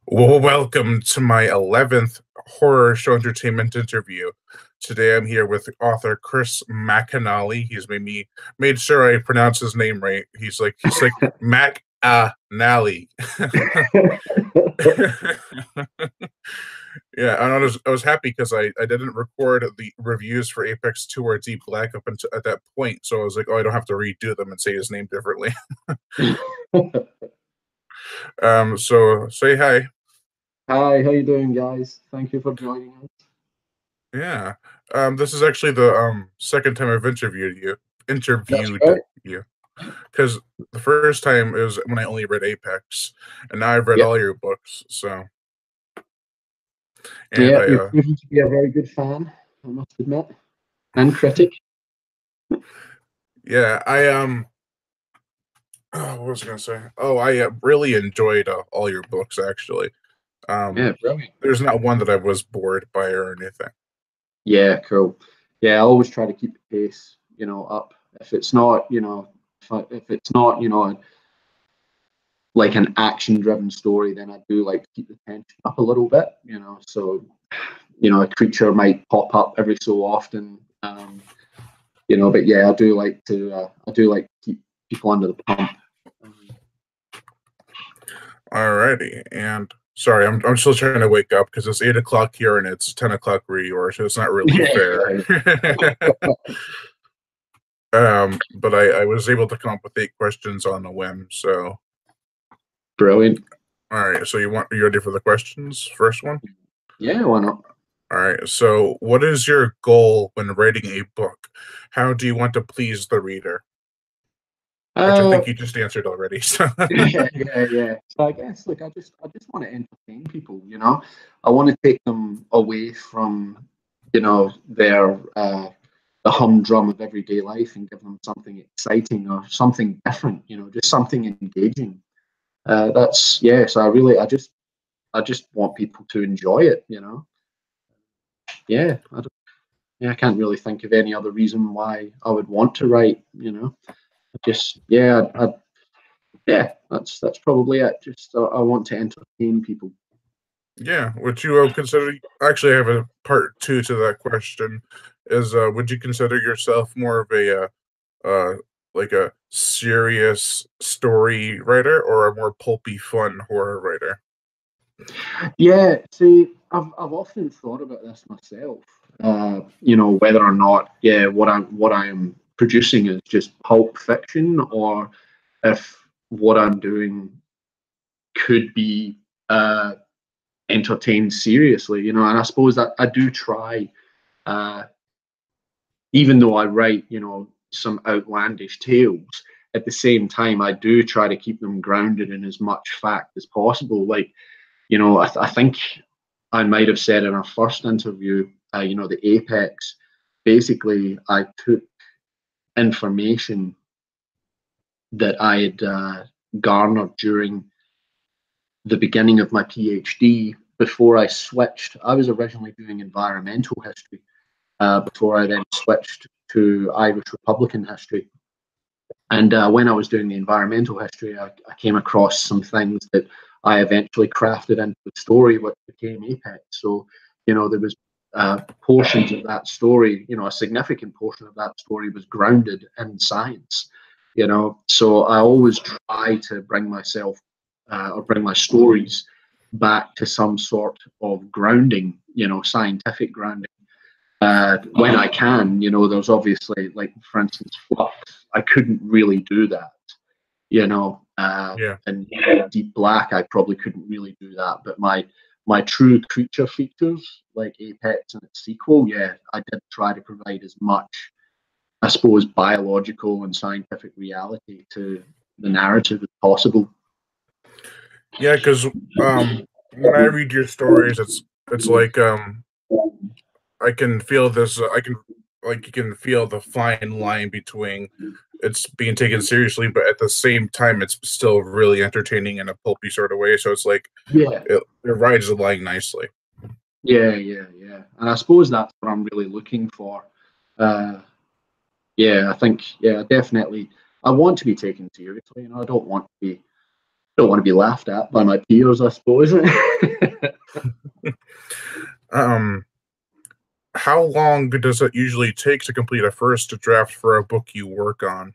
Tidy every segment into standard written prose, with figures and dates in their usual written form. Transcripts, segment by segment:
Well, welcome to my 11th horror show entertainment interview. Today I'm here with author Chris Mcinally. He's made sure I pronounce his name right. He's like Mcinally. Yeah, and I was happy because I didn't record the reviews for Apex 2 or Deep Black up until at that point, so I was like, oh, I don't have to redo them and say his name differently. So say hi. Hi, how you doing, guys? Thank you for joining us. Yeah. This is actually the second time I've That's interviewed right. you. Because the first time it was when I only read Apex, and now I've read Yep. all your books. So, and Yeah, I you've proven to be a very good fan, I must admit, and critic. yeah, oh, what was I gonna say? Oh, I really enjoyed all your books actually. Um, Yeah, brilliant. there's not one that I was bored by or anything. Yeah, cool. Yeah, I always try to keep the pace, up. If it's not, if it's not, like an action-driven story, then I do like to keep the tension up a little bit, So, a creature might pop up every so often, But yeah, I do like to keep people under the pump. Um, Alrighty, and sorry, I'm still trying to wake up because it's 8 o'clock here and it's 10 o'clock where you are, so it's not really fair. yeah, But I was able to come up with 8 questions on a whim. So, brilliant. all right. So you ready for the questions? First one. Yeah, why not? All right. So, what is your goal when writing a book? How do you want to please the reader? Which I Uh, think you just answered already. So, yeah. So I guess, like, I just want to entertain people. I want to take them away from, their the humdrum of everyday life and give them something exciting or something different. Just something engaging. That's yeah. So I just want people to enjoy it. Yeah. Yeah, I can't really think of any other reason why I would want to write. Just yeah, that's probably it. Just I want to entertain people. yeah. Would you consider? Actually, I have a part two to that question. Is would you consider yourself more of a like a serious story writer or a more pulpy, fun horror writer? Yeah, see, I've often thought about this myself. Whether or not, yeah, what I am producing is just pulp fiction, or if what I'm doing could be entertained seriously. And I suppose that I do try, uh, even though I write, some outlandish tales. At the same time, I do try to keep them grounded in as much fact as possible. Like, I think I might have said in our first interview, the Apex, basically, I took information that I had garnered during the beginning of my PhD before I switched. I was originally doing environmental history before I then switched to Irish Republican history. And when I was doing the environmental history, I came across some things that I eventually crafted into the story, which became Apex. So, there was portions of that story, a significant portion of that story was grounded in science. So I always try to bring myself or bring my stories back to some sort of grounding, scientific grounding when I can. There's obviously, like, for instance, Flux. I couldn't really do that. Yeah. And Deep Black, I probably couldn't really do that. But my true creature features, like Apex and its sequel, yeah, I did try to provide as much, I suppose, biological and scientific reality to the narrative as possible. Yeah, because when I read your stories, it's like I can feel this. I can like you can feel the fine line between it's being taken seriously, but at the same time, it's still really entertaining in a pulpy sort of way. So it's like Yeah, it rides the line nicely. yeah. And I suppose that's what I'm really looking for. Uh, yeah, I think, yeah, definitely. I want to be taken seriously. I don't want to be. Don't want to be laughed at by my peers, I suppose. Um, how long does it usually take to complete a first draft for a book you work on?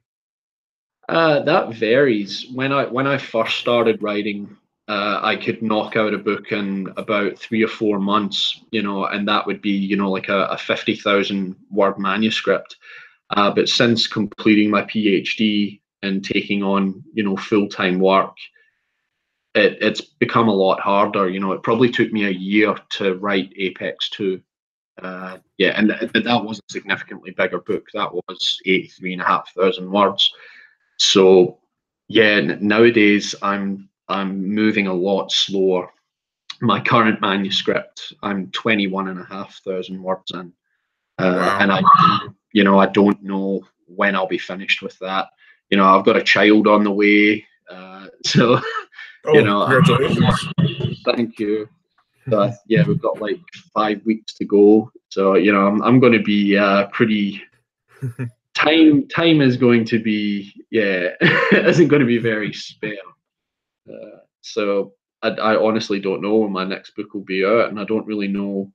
That varies. When I first started writing, I could knock out a book in about 3 or 4 months, and that would be, like a 50,000 word manuscript. But since completing my PhD and taking on, full-time work, it's become a lot harder. It probably took me a year to write Apex 2. Yeah, and that was a significantly bigger book. That was 83,500 words. So yeah, nowadays I'm moving a lot slower. My current manuscript, I'm 21,500 words in, Wow. and I don't know when I'll be finished with that. I've got a child on the way, so you Oh, know, congratulations. thank you. So yeah, we've got like 5 weeks to go. So I'm going to be pretty. Time is going to be, yeah, isn't going to be very spare. So I honestly don't know when my next book will be out, and I don't really know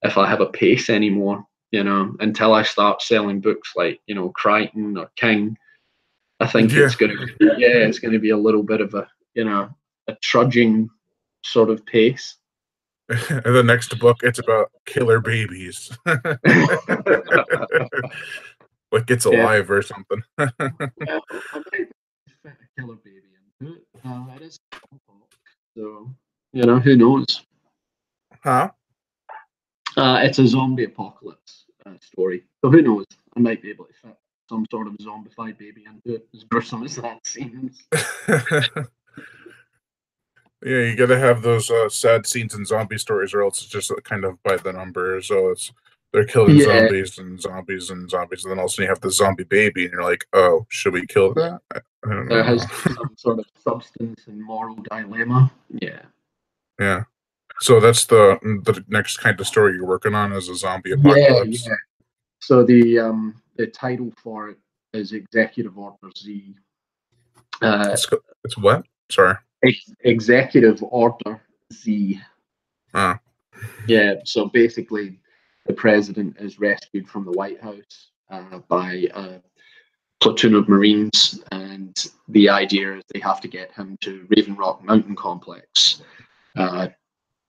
if I have a pace anymore. Until I start selling books like Crichton or King. I think Yeah. it's going to be a little bit of a trudging sort of pace. And the next book, it's about killer babies. Like it's Yeah, alive or something. yeah, I might fit a killer baby into it. It is a book, so who knows? Huh? It's a zombie apocalypse story, so who knows? I might be able to fit some sort of zombified baby into it, as gruesome as that seems. Yeah, you gotta have those sad scenes in zombie stories, or else it's just kind of by the number. So it's they're killing Yeah, zombies and zombies and zombies, and then all of a sudden you have the zombie baby, and you're like, oh, should we kill that? I don't there has know. to be some sort of substance and moral dilemma. Yeah. Yeah. So that's the next kind of story you're working on is a zombie Yeah, apocalypse. yeah. So the title for it is Executive Order Z. Uh, It's what? Sorry. Executive Order Z. Ah, Yeah. So basically, the president is rescued from the White House by a platoon of Marines, and the idea is they have to get him to Raven Rock Mountain Complex, uh,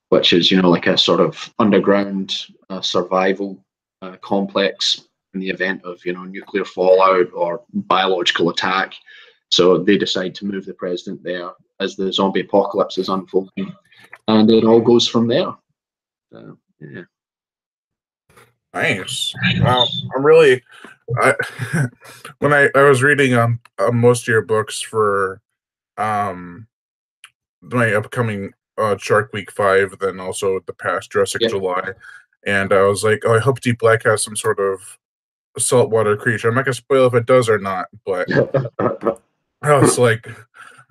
which is like a sort of underground survival complex in the event of nuclear fallout or biological attack. So they decide to move the president there as the zombie apocalypse is unfolding, and it all goes from there. Yeah. nice. Wow. I'm really I when I was reading most of your books for um my upcoming Shark Week 5, then also the past Jurassic Yeah. July, and I was like, oh, I hope Deep Black has some sort of saltwater creature. I'm not gonna spoil if it does or not, but I was like,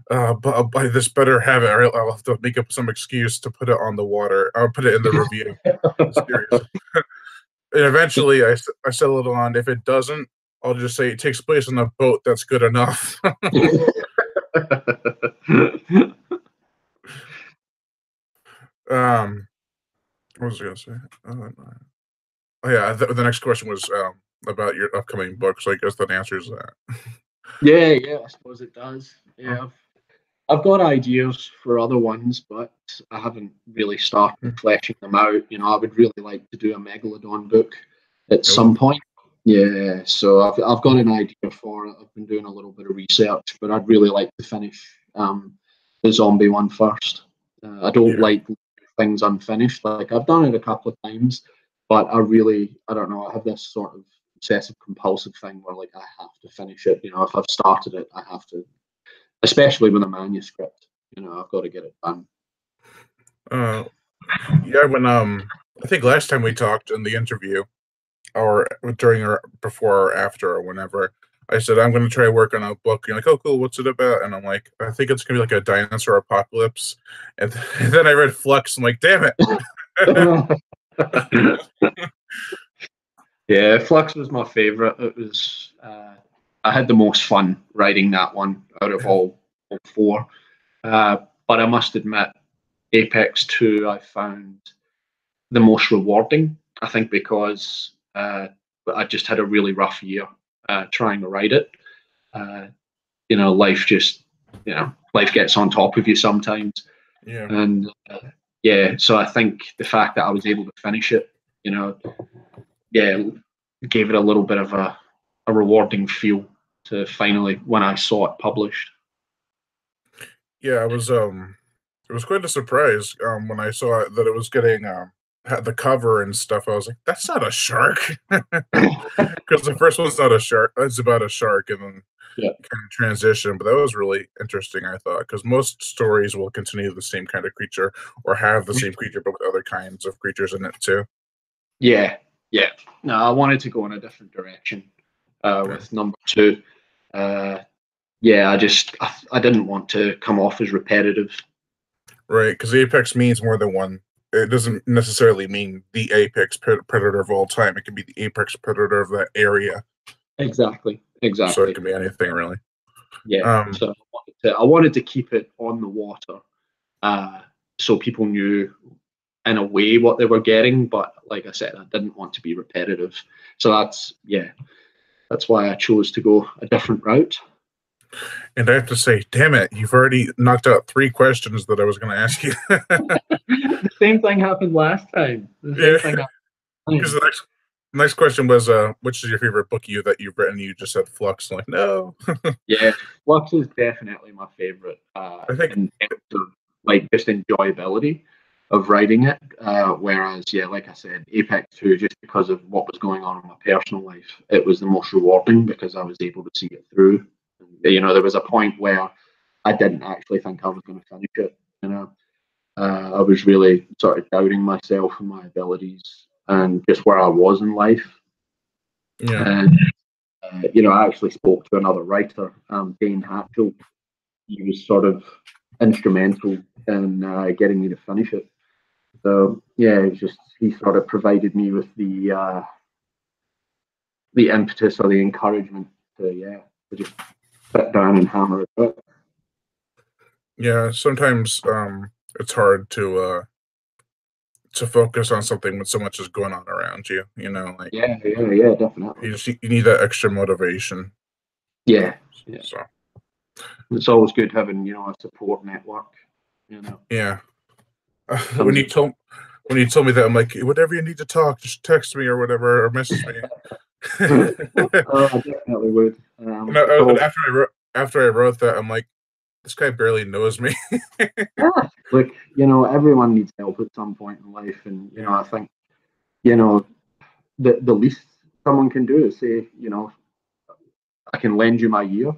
but this better have it, or I'll have to make up some excuse to put it on the water. I'll put it in the review. Series. And eventually, I settled on if it doesn't, I'll just say it takes place on a boat. That's good enough. um, what was I gonna say? No. Oh yeah, the next question was about your upcoming book, so I guess that answers that. Yeah, I suppose it does. Yeah, I've got ideas for other ones, but I haven't really started fleshing them out. I would really like to do a Megalodon book at some Oh, point. Yeah, so I've got an idea for it. I've been doing a little bit of research, but I'd really like to finish the zombie one first. I don't yeah. like things unfinished. Like I've done it a couple of times, but I don't know. I have this sort of obsessive compulsive thing where like I have to finish it. If I've started it, I have to, especially with a manuscript. I've got to get it done. Uh, yeah. When I think last time we talked in the interview, or during or before or after or whenever, I said I'm going to try to work on a book. You're like, oh, cool. What's it about? And I'm like, I think it's going to be like a dinosaur apocalypse. And, and then I read Flux. I'm like, damn it. Yeah, Flux was my favorite. It was I had the most fun writing that one out of all four. But I must admit, Apex 2 I found the most rewarding. I think because I just had a really rough year trying to write it. Uh, life just, life gets on top of you sometimes. Yeah. And yeah, so I think the fact that I was able to finish it, yeah, gave it a little bit of a rewarding feel to finally when I saw it published. Yeah, it was quite a surprise when I saw that it was getting had the cover and stuff. I was like, that's not a shark. Because the first one's not a shark, it's about a shark, and then Yeah, kind of transition. But that was really interesting, I thought, because most stories will continue the same kind of creature or have the same creature, but with other kinds of creatures in it too. yeah, yeah. No, I wanted to go in a different direction Yeah. with number two. Uh, yeah, I didn't want to come off as repetitive. Right, because the apex means more than one. It doesn't necessarily mean the apex predator of all time. It can be the apex predator of that area, Exactly, so it exactly. can be anything really. Yeah. Um, So I wanted to keep it on the water, uh, so people knew in a way what they were getting. But like I said, I didn't want to be repetitive. So that's why I chose to go a different route. and I have to say, damn it, you've already knocked out three questions that I was going to ask you. The same thing happened last time. The Yeah, same thing happened last because time. the next question was, which is your favorite book that you've written? You just said Flux. I'm like, no. Yeah, Flux is definitely my favorite I think, in terms of like just enjoyability of writing it. Whereas, yeah, like I said, Apex 2, just because of what was going on in my personal life, it was the most rewarding because I was able to see it through. There was a point where I didn't actually think I was going to finish it. I was really sort of doubting myself and my abilities and just where I was in life. yeah, And I actually spoke to another writer, Dane Hatchell. He was sort of instrumental in getting me to finish it. So yeah, it was just he sort of provided me with the impetus or the encouragement to just sit down and hammer it out. yeah. Sometimes it's hard to focus on something when so much is going on around you. Like Yeah, yeah, yeah, definitely. you need that extra motivation. Yeah, yeah. So It's always good having a support network. You know, yeah, when comes you in. told when you told me that, I'm like, whatever you need to talk, just text me or whatever, or message me. Oh, I definitely would. It's And all after I wrote that, I'm like, this guy barely knows me. yeah. Look, everyone needs help at some point in life, and Yeah, I think you know the least someone can do is say, I can lend you my ear.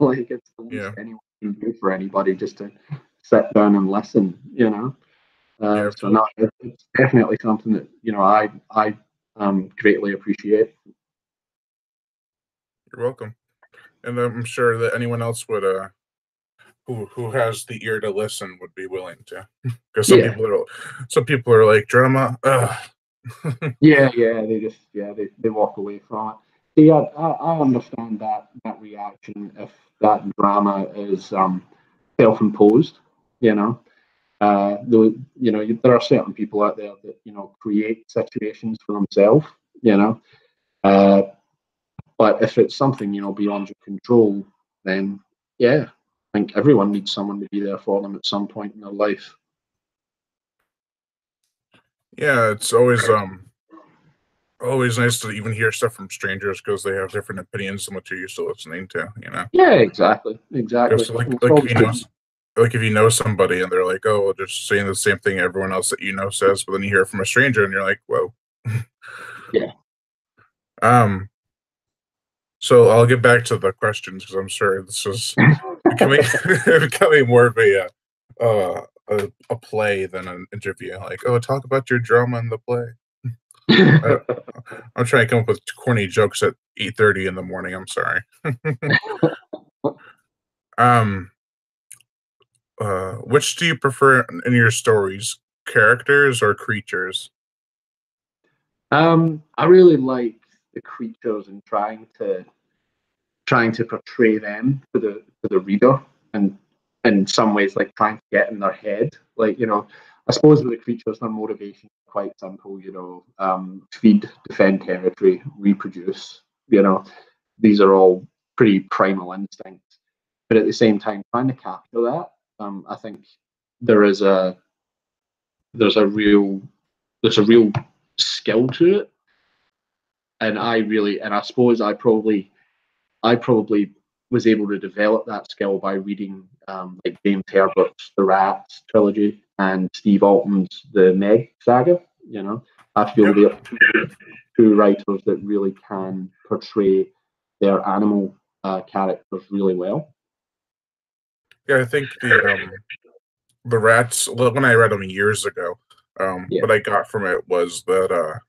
Like it's the least yeah, anyone can do for anybody just to sit down and listen. yeah, So no, it's definitely something that I greatly appreciate. you're welcome. And I'm sure that anyone else would who has the ear to listen would be willing to, because Yeah, some people are like drama. Ugh. yeah. They just they walk away from it. So yeah, I understand that reaction if that drama is self-imposed. You know, though there are certain people out there that create situations for themselves. You know, uh, but if it's something beyond your control, then yeah, I think everyone needs someone to be there for them at some point in their life. Yeah, it's always nice to even hear stuff from strangers because they have different opinions than what you're used to listening to. Yeah, exactly, exactly. Because like And it's like if always you good. know like if you know somebody and they're like, oh, well, just saying the same thing everyone else that says, but then you hear it from a stranger and you're like, whoa. Yeah. um. So I'll get back to the questions because I'm sure this is becoming becoming more of a play than an interview. Like, oh, talk about your drama in the play. I, I'm trying to come up with corny jokes at 8:30 in the morning. I'm sorry. um, which do you prefer in your stories, characters or creatures? I really like the creatures and trying to portray them to the reader and in some ways like trying to get in their head. Like, I suppose with the creatures, their motivation is quite simple, feed, defend territory, reproduce, these are all pretty primal instincts. But at the same time, trying to capture that, I think there is a there's a real there's a real skill to it. And I suppose I probably was able to develop that skill by reading like James Herbert's The Rats trilogy and Steve Altman's The Meg saga. I feel Yep. they're two writers that really can portray their animal characters really well. Yeah, I think the rats. Well, when I read them years ago, Yeah, what I got from it was that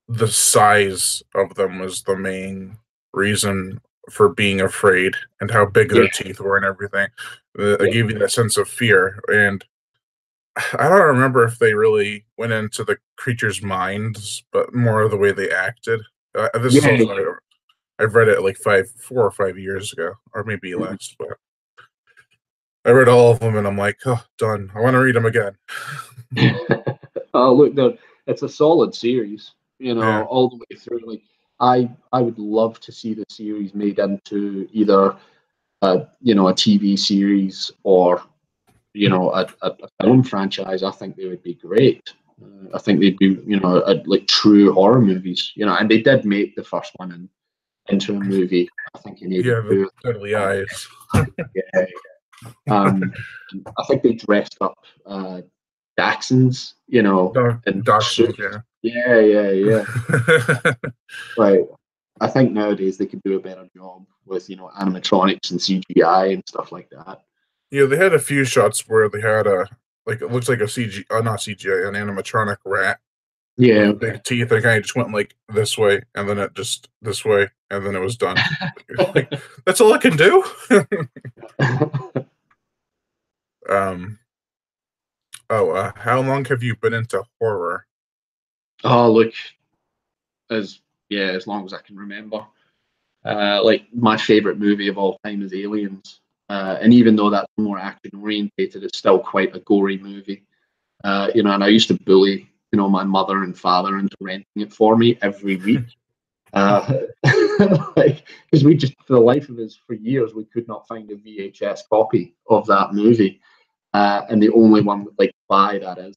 the size of them was the main reason for being afraid, and how big yeah, their teeth were and everything. It yeah, gave you that sense of fear. And I don't remember if they really went into the creatures' minds, but more of the way they acted. This is yeah. also I've read it like 4 or 5 years ago, or maybe Mhm. less. But I read all of them, and I'm like, oh, done. I want to read them again. Oh, look, it's a solid series, Yeah, all the way through. Like, I would love to see the series made into either a TV series or a film franchise. I think they would be great. I think they'd be like true horror movies. And they did make the first one into a movie. I think in yeah, the '82. deadly eyes. Yeah. Um, I think they dressed up Dachshunds, in Dachshunds, suits. yeah. Yeah, yeah, yeah. Like, I think nowadays they could do a better job with animatronics and CGI and stuff like that. Yeah, they had a few shots where they had a like it looks like a CG, not CGI, an animatronic rat Yeah, with the okay. big teeth, and it kind of just went like this way, and then it just this way, and then it was done. Like that's all I can do. um. Oh, how long have you been into horror? Oh, look, as long as I can remember. Like my favorite movie of all time is Aliens, and even though that's more action orientated, it's still quite a gory movie. And I used to bully my mother and father into renting it for me every week. Uh, like, because we just, for the life of us, for years, we could not find a VHS copy of that movie. And the only one like buy that is,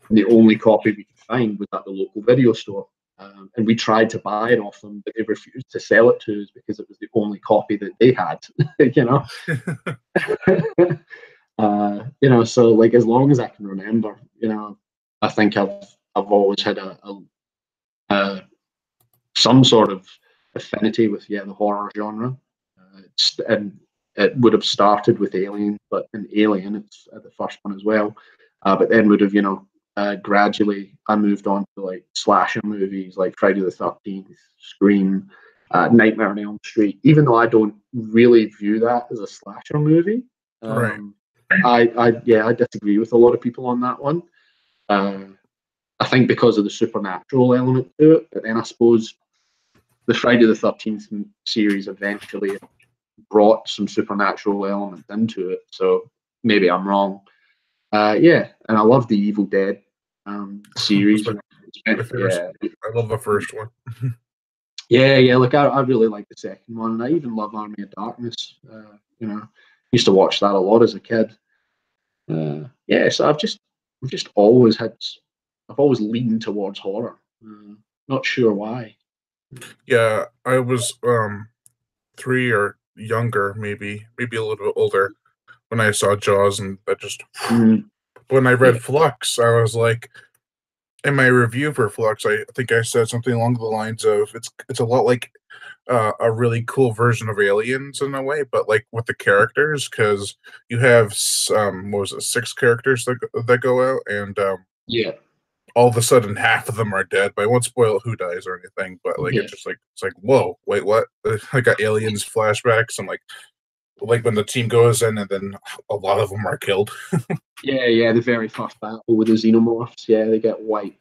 and the only copy we could find was at the local video store. And we tried to buy it off them, but they refused to sell it to us because it was the only copy that they had. you know, so like as long as I can remember, I think I've always had a some sort of affinity with the horror genre. And it would have started with Alien, but in Alien, it's the first one as well. But then would have gradually I moved on to like slasher movies like Friday the 13th, Scream, Nightmare on Elm Street. Even though I don't really view that as a slasher movie, Right. um, I disagree with a lot of people on that one. Uh, I think because of the supernatural element to it, but then I suppose the Friday the 13th series eventually brought some supernatural elements into it. So maybe I'm wrong. Yeah, and I love the Evil Dead That's series. my favorite. Yeah, I love the first one. yeah. Look, I really like the second one, and I even love Army of Darkness. Used to watch that a lot as a kid. Yeah, so I've just always I've always leaned towards horror. Not sure why. Yeah, I was 3 or younger, maybe a little bit older when I saw Jaws, and that just Mm, when I yeah, read Flux, I was like, in my review for Flux, I think I said something along the lines of it's a lot like a really cool version of Aliens in a way, but like with the characters, because you have what was it, 6 characters that go out, and yeah, all of a sudden half of them are dead. But I won't spoil who dies or anything. But like yeah. it's like whoa, wait, what? I got aliens flashbacks. I'm like when the team goes in, and then a lot of them are killed. Yeah. The very first battle with the xenomorphs. Yeah, they get wiped.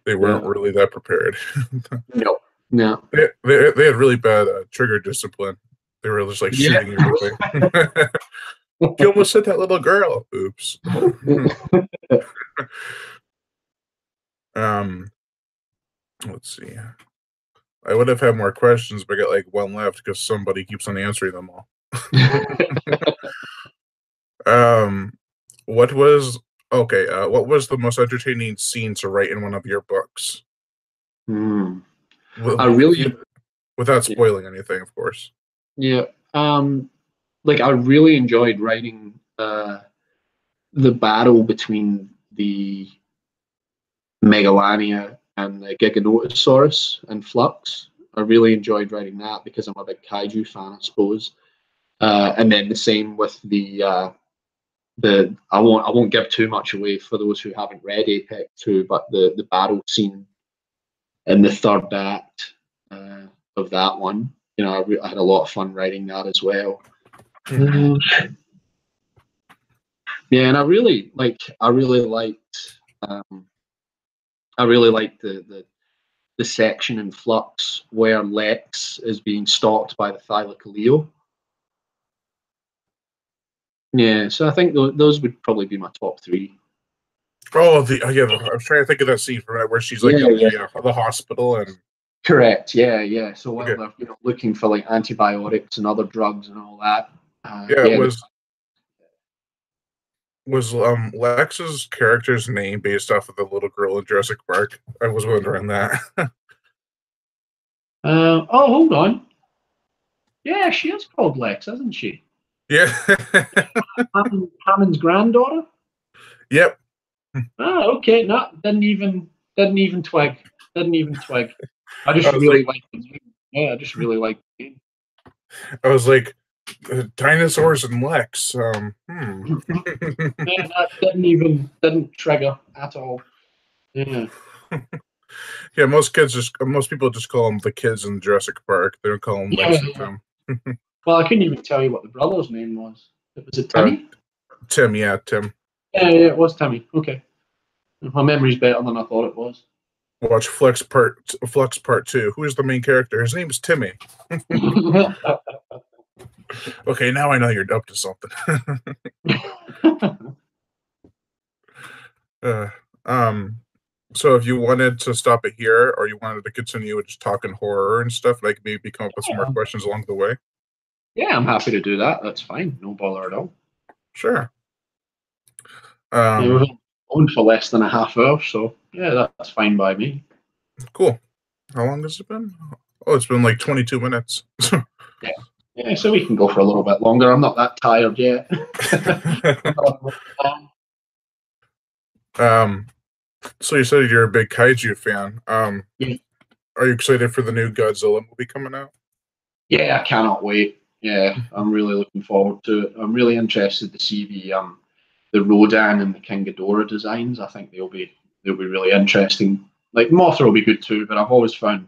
They weren't Yeah. really that prepared. No. No. They had really bad trigger discipline. They were just like Yeah. shooting everything. You almost hit that little girl. Oops. um, let's see. I would have had more questions, but I got like one left because somebody keeps on answering them all. Um, what was okay? What was the most entertaining scene to write in one of your books? Hmm. I With, really, without yeah, spoiling anything, of course. yeah. Like I really enjoyed writing the battle between the Megalania and the Giganotosaurus and Flux. I really enjoyed writing that because I'm a big kaiju fan, I suppose. And then the same with the I won't give too much away for those who haven't read Apex 2, but the battle scene in the third act of that one, I had a lot of fun writing that as well. Mhm. Yeah, and um, I really liked the section in Flux where Lex is being stalked by the Thylacoleo. Yeah, so I think those would probably be my top three. Oh, yeah. I'm trying to think of that scene from where she's like Yeah, in yeah. the hospital and Correct. Yeah, yeah. So while okay, they're looking for like antibiotics and other drugs and all that, yeah. It yeah, was Lex's character's name based off of the little girl in Jurassic Park? I was wondering that. oh, hold on. Yeah, she is called Lex, isn't she? Yeah. Hammond's granddaughter. Yep. Oh, okay. No, didn't even twig. Didn't even twig. I I just was like, really like the name. Yeah, I just really like the name. I was like, dinosaurs and Lex. Yeah, that didn't trigger at all. Yeah. Yeah, most people just call them the kids in Jurassic Park. They don't call them Yeah, Lex and yeah. Tim. Well, I couldn't even tell you what the brother's name was. Was it Uh, Timmy? Tim, yeah, Tim. Yeah, yeah, it was Timmy. Okay. My memory's better than I thought it was. Watch Flux Part Two. Who is the main character? His name is Timmy. Okay, now I know you're up to something. uh, um, so if you wanted to stop it here, or you wanted to continue just talking horror and stuff, like maybe come up with some more questions along the way. Yeah, I'm happy to do that. That's fine. No bother at all. Sure. Yeah, Um, we've been on for less than a half hour, so yeah, that's fine by me. cool. How long has it been? Oh, it's been like 22 minutes. Yeah. Yeah, so we can go for a little bit longer. I'm not that tired yet. um, so you said you're a big kaiju fan. Yeah. Are you excited for the new Godzilla movie coming out? Yeah, I cannot wait. Yeah, I'm really looking forward to it. I'm really interested to see the Rodan and the King Ghidorah designs. I think they'll be really interesting. Like Mothra will be good too, but I've always found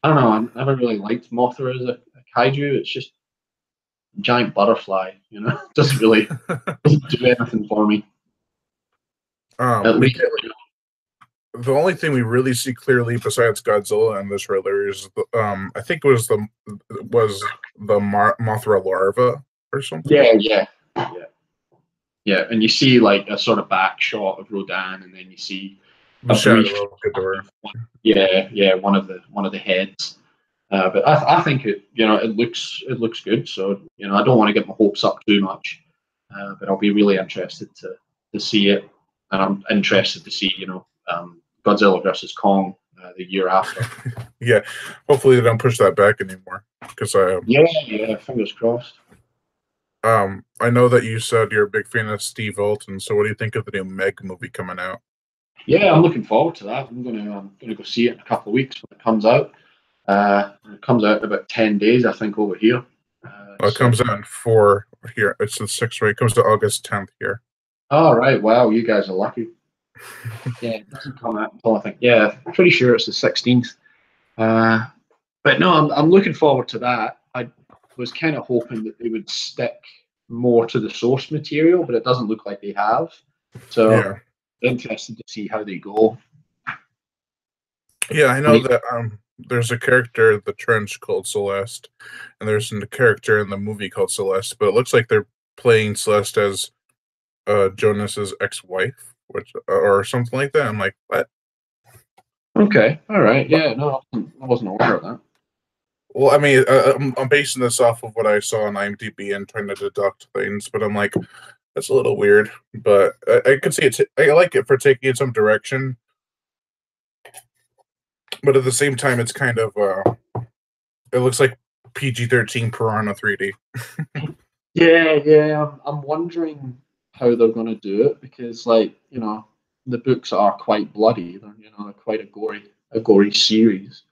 I don't know, I never really liked Mothra as a kaiju. It's just a giant butterfly, doesn't really doesn't do anything for me. At We least get the only thing we really see clearly besides Godzilla in this trailer is I think it was the Mothra larva or something. yeah, yeah, yeah, yeah. And you see like a sort of back shot of Rodan, and then you see The a brief shadow of Ghidorah. yeah, yeah, one of the heads. But I think it looks good. So I don't want to get my hopes up too much. But I'll be really interested to see it, and I'm interested to see Godzilla versus Kong the year after. Yeah, hopefully they don't push that back anymore. Because Yeah, yeah, fingers crossed. I know that you said you're a big fan of Steve Alton. So what do you think of the new Meg movie coming out? Yeah, I'm looking forward to that. I'm gonna go see it in a couple of weeks when it comes out. It comes out in about 10 days, I think, over here. It So, comes out in 4 here. It's the 6th, right? It comes to August 10th here. all right, wow, you guys are lucky. Yeah, it doesn't come out until I think, yeah, I'm pretty sure it's the 16th. But no, I'm looking forward to that. I was kind of hoping that they would stick more to the source material, but it doesn't look like they have. So Yeah. interested to see how they go. Yeah, I And know they, that there's a character in the trench called Celeste, and there's a character in the movie called Celeste, but it looks like they're playing Celeste as Jonas's ex-wife, which or something like that. I'm like, what? Okay, all right, yeah, no, I wasn't aware of that. Well, I mean, I'm basing this off of what I saw on IMDb and trying to deduct things, but I'm like, that's a little weird. But I could see it. I like it for taking it some direction, but at the same time, it's kind of it looks like PG-13 Piranha 3D. Yeah, I'm wondering how they're going to do it because, like, the books are quite bloody. They're quite a gory series.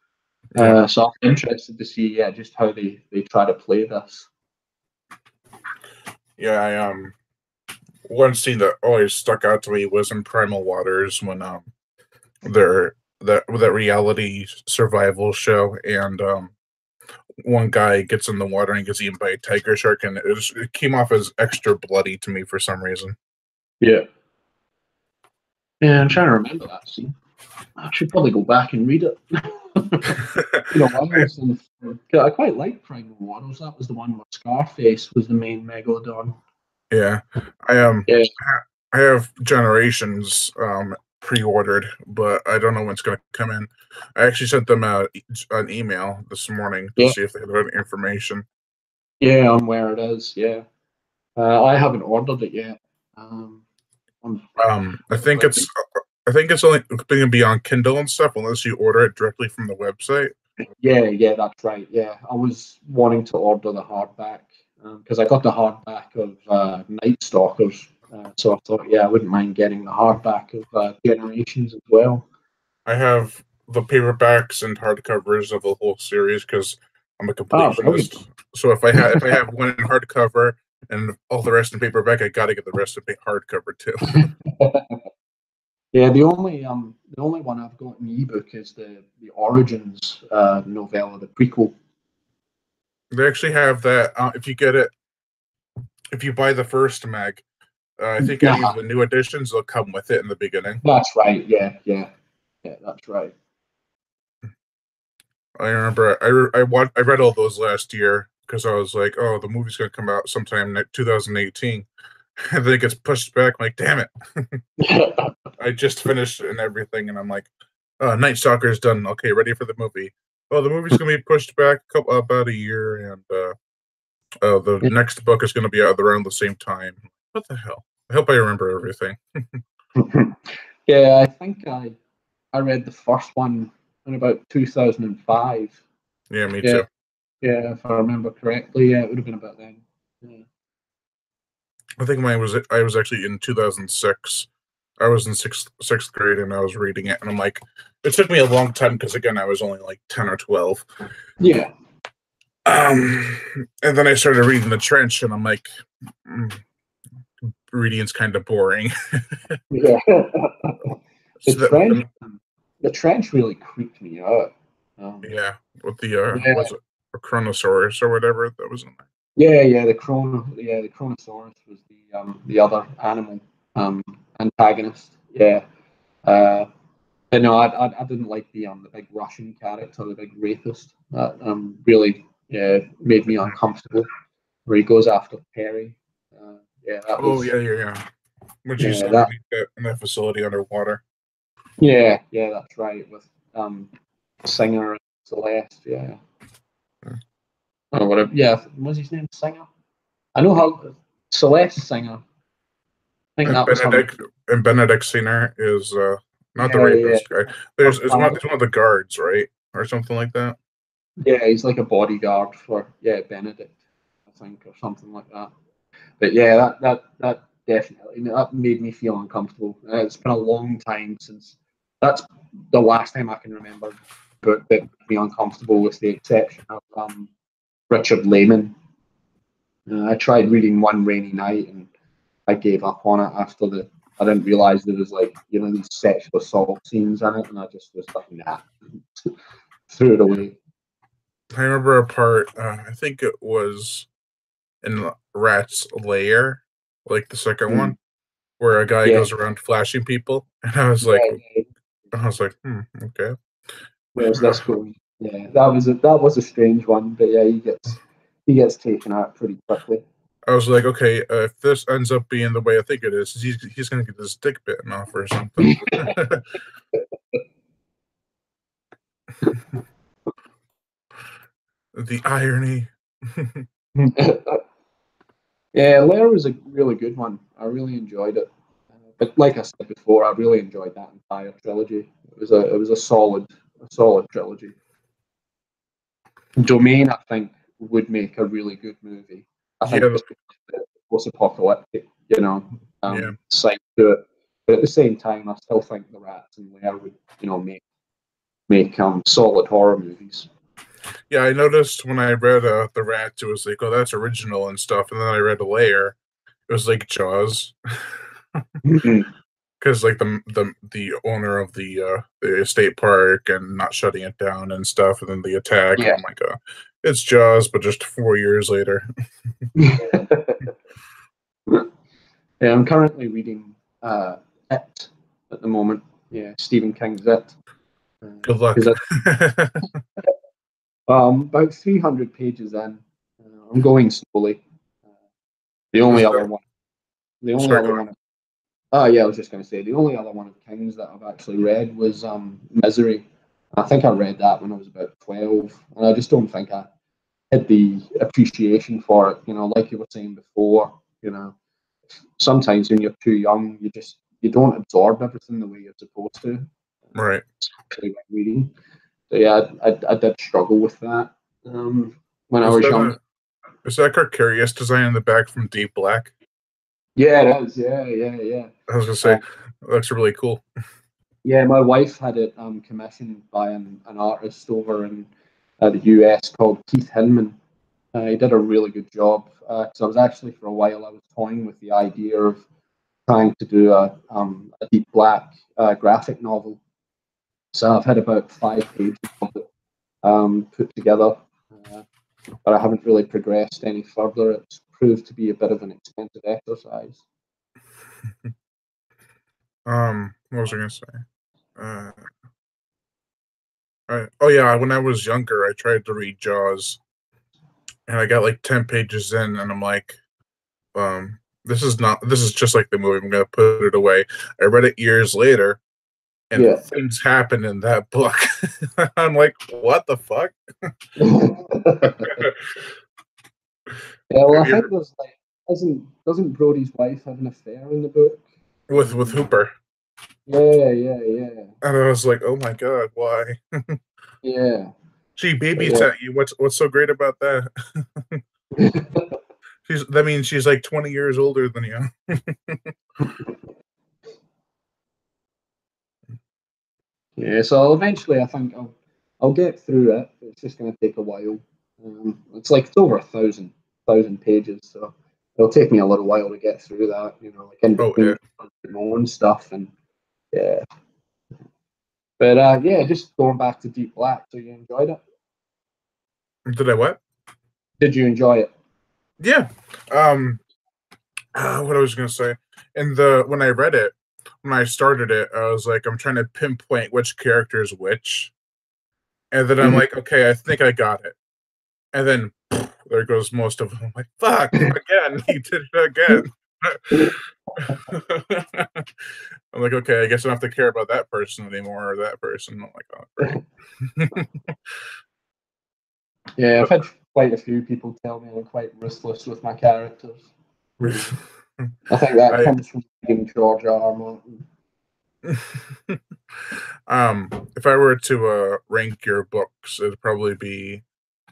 Yeah, So I'm interested to see, yeah, just how they try to play this. yeah. One scene that always stuck out to me was in Primal Waters when their that reality survival show, and one guy gets in the water and gets eaten by a tiger shark, and it came off as extra bloody to me for some reason. Yeah. Yeah, I'm trying to remember that scene. I should probably go back and read it. I quite like Primal Waters. That was the one where Scarface was the main megalodon. Yeah, I Yeah. I have Generations pre-ordered, but I don't know when it's going to come in. I actually sent them an email this morning to Yeah. see if they had any information. Yeah, on where it is. Yeah. I haven't ordered it yet. I'm I think it's only going to be on Kindle and stuff unless you order it directly from the website. Yeah, that's right. Yeah, I was wanting to order the hardback because I got the hardback of Night Stalkers. So I thought, yeah, I wouldn't mind getting the hardback of Generations as well. I have the paperbacks and hardcovers of the whole series because I'm a Oh, brilliant. completionist. So if I have one in hardcover and all the rest in paperback, I got to get the rest in hardcover too. Yeah, the only one I've got in ebook is the Origins novella, the prequel. They actually have that. If you buy the first mag, I think any of Yeah, the new editions will come with it in the beginning. that's right. Yeah, that's right. I remember I read all those last year because I was like, oh, the movie's gonna come out sometime 2018, and then it gets pushed back. I'm like, damn it! I just finished and everything, and I'm like, Night Stalker's done. Okay, ready for the movie. Oh, the movie's gonna be pushed back about a year, and the next book is gonna be out around the same time. What the hell? I hope I remember everything. Yeah, I think I read the first one in about 2005. Yeah, me Yeah, too. yeah, if I remember correctly, yeah, it would have been about then. Yeah. I think I was actually in 2006. I was in sixth grade and I was reading it, and I'm like, it took me a long time because again I was only like 10 or 12. Yeah. And then I started reading The Trench, and I'm like, reading's kind of boring. Yeah. the So trench, the trench really creeped me out. yeah, with the Yeah, was it a Chronosaurus or whatever that was in there. the Chronosaurus was the other animal um antagonist. Yeah. Uh, but no, I didn't like the big Russian character, the big rapist. That really, yeah, made me uncomfortable. Where he goes after Perry. Yeah, that Oh was, yeah. When she's yeah, that, underneath in that facility underwater. yeah, that's right, with Singer and Celeste. Yeah, or whatever. Yeah, what's his name? Singer. I know how Celeste Singer. I think And that was her. Benedict Singer is not the Yeah, rapist guy. her It's one of the guards, right, or something like that. yeah, he's like a bodyguard for, yeah, Benedict, I think, or something like that. But yeah, that definitely, that made me feel uncomfortable. It's been a long time since that's the last time I can remember book that made me uncomfortable, with the exception of Richard Lehman. I tried reading One Rainy Night and I gave up on it after I didn't realize there was, like, these sexual assault scenes in it, and I just was like, nah, threw it away. I remember a part. I think it was in Rat's Lair, like the second Mm. one, where a guy Yeah, goes around flashing people, and yeah, yeah. I was like, okay. Where's this going? Yeah, that was a strange one, but yeah, he gets taken out pretty quickly. I was like, okay, if this ends up being the way I think it is, he's gonna get his dick bitten off or something. The irony. Yeah, Lair was a really good one. I really enjoyed it. But like I said before, I really enjoyed that entire trilogy. It was a solid trilogy. Domain, I think, would make a really good movie. I think Yeah, just because of the post-apocalyptic, yeah, side to it. But at the same time, I still think the Rats and Lair would, make solid horror movies. yeah. I noticed when I read the Rat, it was like, oh, that's original and stuff, and then I read a Layer. It was like Jaws, because like the owner of the state park and not shutting it down and stuff, and then the attack, and Yeah. I'm like, it's Jaws, but just 4 years later. Yeah, I'm currently reading It at the moment. Yeah, Stephen King's It. Good luck. Because about 300 pages in. I'm going slowly. Uh, the only Is other that, one, the only sorry, other go on. one. Oh yeah, I was just going to say the only other one of King's that I've actually read was Misery. I think I read that when I was about 12, and I just don't think I had the appreciation for it. Like you were saying before. Sometimes when you're too young, you don't absorb everything the way you're supposed to. Right. Especially when reading. So yeah, I did struggle with that when I Is was that young. a is that Carcarius design in the back from Deep Black? Yeah, it is. Yeah, yeah, yeah. I was gonna say, Uh, it looks really cool. yeah, my wife had it commissioned by an artist over in the US called Keith Hinman. He did a really good job because I was actually for a while I was toying with the idea of trying to do a deep black graphic novel. So I've had about 5 pages of it put together, uh, but I haven't really progressed any further. It's proved to be a bit of an expensive exercise. What was I gonna say? Uh, oh yeah, when I was younger, I tried to read Jaws, and I got like 10 pages in, and I'm like, this is not. This is just like the movie. I'm gonna put it away. I read it years later, and Yeah. things happen in that book. I'm like, what the fuck? Yeah, well, I Have you think ever, there's like doesn't Brody's wife have an affair in the book? with Hooper? Yeah, yeah, yeah, And I was like, oh my god, why? yeah. She But babysat you. What's so great about that? yeah, That means she's like 20 years older than you. yeah. So eventually, I think I'll get through it. It's just going to take a while. It's over 1,000 pages, so it'll take me a little while to get through that. Like in Oh, between my own stuff and yeah. But yeah, just going back to Deep Black. So you enjoyed it? did I what? Did you enjoy it? Yeah. Um, what I was gonna say, and the when I read it, when I started it, I was like, I'm trying to pinpoint which character is which, and then I'm Mhm. like, okay, I think I got it, and then there goes most of them. I'm like, fuck again, he did it again. I'm like, okay, I guess I don't have to care about that person anymore or that person. I'm like, oh, great. Yeah, I've had quite a few people tell me I'm quite ruthless with my characters. I think that I comes from reading George R. R. Martin. if I were to rank your books, it'd probably be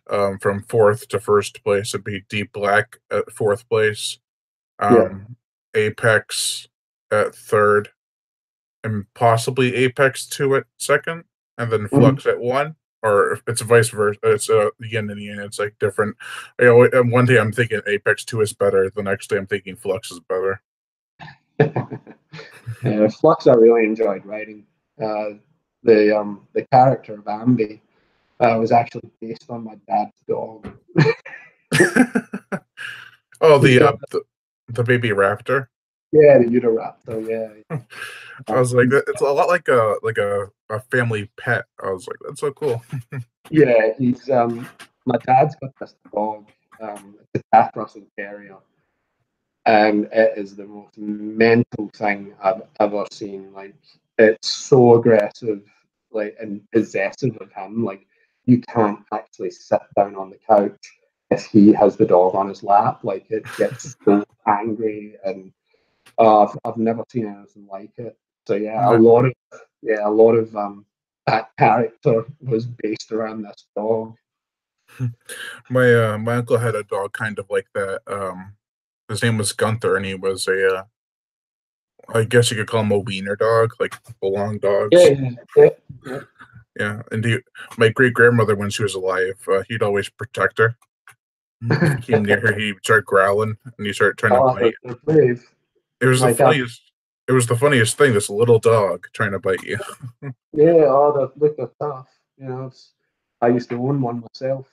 from fourth to first place. It'd be Deep Black at fourth place, Yeah. um, Apex at third, and possibly Apex 2 at second, and then Mhm. Flux at one. Or if it's vice versa. It's yin and yang. It's like different. One day I'm thinking Apex 2 is better. The next day I'm thinking Flux is better. Flux, I really enjoyed writing. Uh, the character of Ambi was actually based on my dad's dog. Oh, He's got the baby raptor. Yeah, the Utah yeah. I was like, it's a lot like a family pet. I was like, that's so cool. Yeah, he's my dad's got this dog. It's a Jack Russell Terrier, and it is the most mental thing I've ever seen. Like, it's so aggressive, like, and possessive of him. Like, you can't actually sit down on the couch if he has the dog on his lap. Like, it gets so angry, and I've never seen anything like it. So yeah, My a lot of that character was based around this dog. my uncle had a dog kind of like that. His name was Gunther, and he was a I guess you could call him a wiener dog, like belong Yeah, dogs. yeah, yeah. Yeah, and my great grandmother, when she was alive, he'd always protect her. If you came near her, he'd start growling and he started trying to Oh, bite. they're brave. It was the Like funniest. It was the funniest thing. This little dog trying to bite you. yeah, oh, they're tough. You know, I used to own one myself.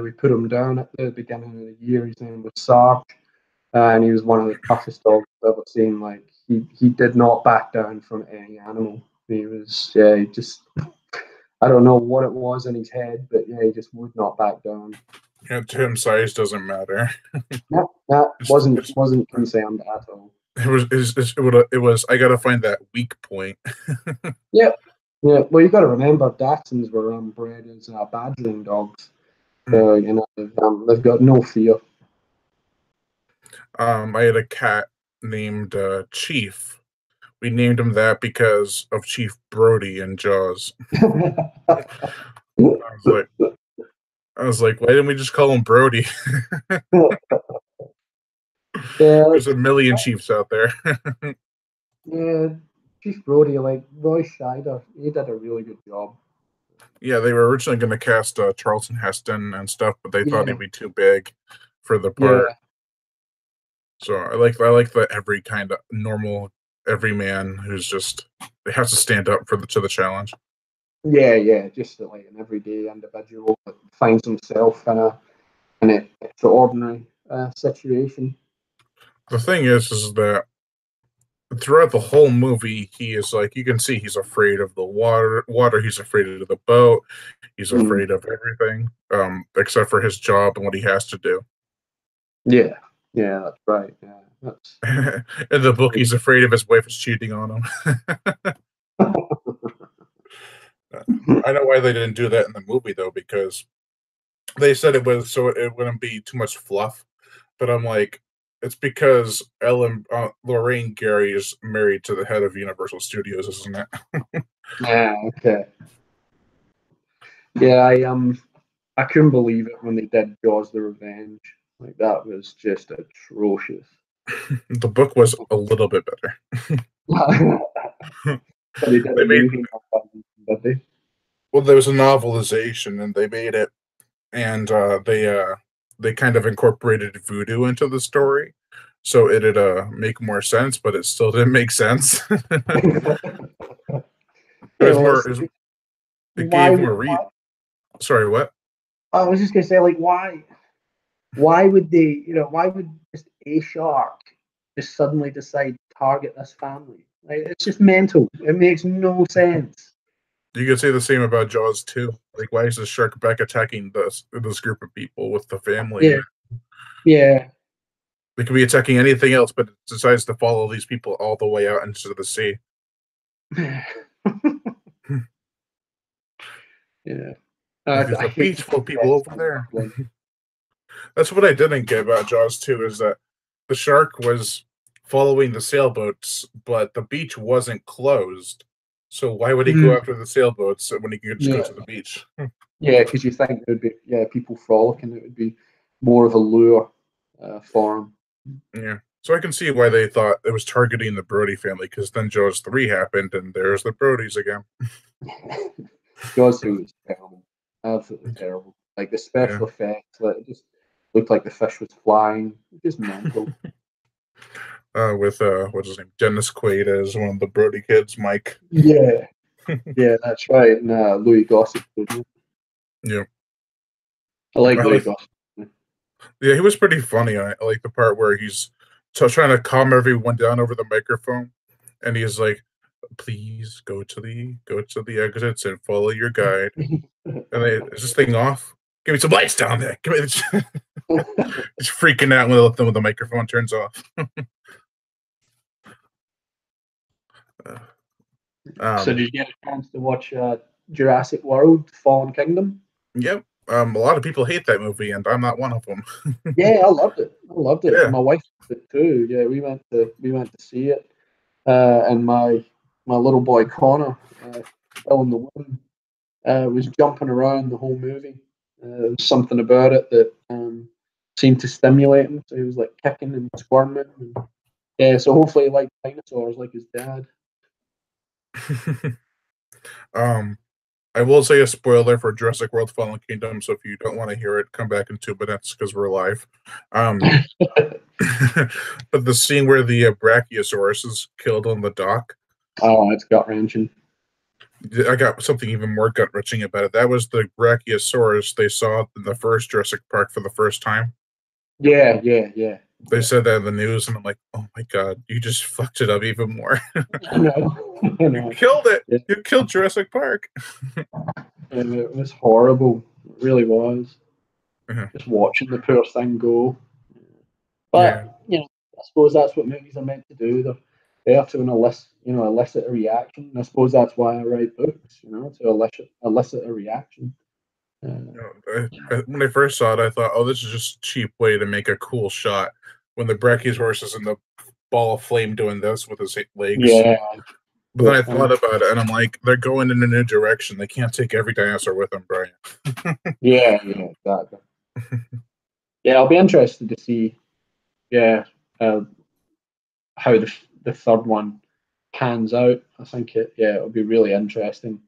We put him down at the beginning of the year. His name was Sarge, and he was one of the toughest dogs I've ever seen. Like he did not back down from any animal. He was yeah, he just I don't know what it was in his head, but yeah, he just would not back down. To him, size doesn't matter. Yeah, that It's, wasn't it's, wasn't concerned at all. it was. I gotta find that weak point. Yeah, yeah. Well, you got to remember, Dachshunds were bred as badgering dogs. So you know they've got no fear. I had a cat named Chief. We named him that because of Chief Brody in Jaws. I was like, why didn't we just call him Brody? Yeah, like There's a million chiefs out there. yeah, Chief Brody, like Roy Scheider, he did a really good job. Yeah, they were originally going to cast Charlton Heston and stuff, but they thought he'd Yeah, be too big for the part. yeah, So I like the every kind of normal every man who's just has to stand up to the challenge. yeah. Just like an everyday individual that finds himself in an extraordinary situation. The thing is that throughout the whole movie, he is like you can see he's afraid of the water. He's afraid of the boat. He's Mm, afraid of everything, except for his job and what he has to do. yeah, yeah, that's right. Yeah, that's. In the book, he's afraid of his wife is cheating on him. I know why they didn't do that in the movie though, because they said it was so it wouldn't be too much fluff. But I'm like, it's because Ellen Lorraine Gary is married to the head of Universal Studios, isn't it? Yeah, okay. Yeah, I couldn't believe it when they did Jaws the Revenge. Like that was just atrocious. The book was a little bit better. But they did They a made movie, did they? well, there was a novelization, and they made it, and they kind of incorporated voodoo into the story, so it'd make more sense, but it still didn't make sense. It Yeah, was well, more. it's like, It why? gave more Sorry, what? I was just gonna say, like, why? Why would they? You know, why would just a shark just suddenly decide to target this family? Like, it's just mental. It makes no sense. You could say the same about Jaws too. Like, why is the shark back attacking this group of people with the family? Yeah, And yeah, they could be attacking anything else, but it decides to follow these people all the way out into the sea. yeah. Like, there's I a hate beach full of people over on that there. one. That's what I didn't get about Jaws too, is that the shark was following the sailboats, but the beach wasn't closed. So why would he go Mm, after the sailboats when he could just go yeah, to the beach? yeah, because you think there'd be people frolicking. It would be more of a lure for 'em. Yeah. So I can see why they thought it was targeting the Brody family, because then Jaws 3 happened and there's the Brodies again. Jaws 3 was terrible. Absolutely terrible. Like the Yeah. special effects, like, it just looked like the fish was flying. Just mental. With what's his name? Dennis Quaid as one of the Brody kids, Mike. Yeah, yeah, that's right. And Louis Gossett. Yeah. I like I Louis like Gossett. yeah, he was pretty funny. I like the part where he's So I was trying to calm everyone down over the microphone, and he's like, "Please go to the exits and follow your guide." And is this thing off? Give me some lights down there. Give me just freaking out when the microphone turns off. Uh, So did um, you get a chance to watch Jurassic World: Fallen Kingdom? yep. A lot of people hate that movie, and I'm not one of them. Yeah, I loved it. I loved it. Yeah. My wife did too. Yeah, we went to see it, and my little boy Connor, still in the womb, was jumping around the whole movie. There was something about it that seemed to stimulate him. So he was like kicking and squirming. And, yeah, so hopefully he liked dinosaurs like his dad. um, I will say a spoiler for Jurassic World: Fallen Kingdom. So if you don't want to hear it, come back in 2 minutes because we're live. Um, but the scene where the Brachiosaurus is killed on the dock, Oh, it's gut wrenching. I got something even more gut wrenching about it. That was the Brachiosaurus they saw in the first Jurassic Park for the first time. Yeah, yeah, yeah, They yeah. said that in the news, and I'm like, oh my god, you just fucked it up even more. I know. I You know. killed it. Yeah, You killed Jurassic Park. and it was horrible. It really was. Mhm. Just watching the poor thing go. Yeah. But I suppose that's what movies are meant to do. They have to elicit a reaction. And I suppose that's why I write books. To elicit a reaction. Uh, When I first saw it, I thought, oh, this is just a cheap way to make a cool shot. When the Brachiosaurus is in the ball of flame doing this with his legs. yeah, But then poor I thing. thought about it, and I'm like, they're going in a new direction. They can't take every dinosaur with them, Brian. Yeah, yeah, exactly. Yeah, I'll be interested to see. Yeah, uh, how the third one pans out. I think it'll be really interesting.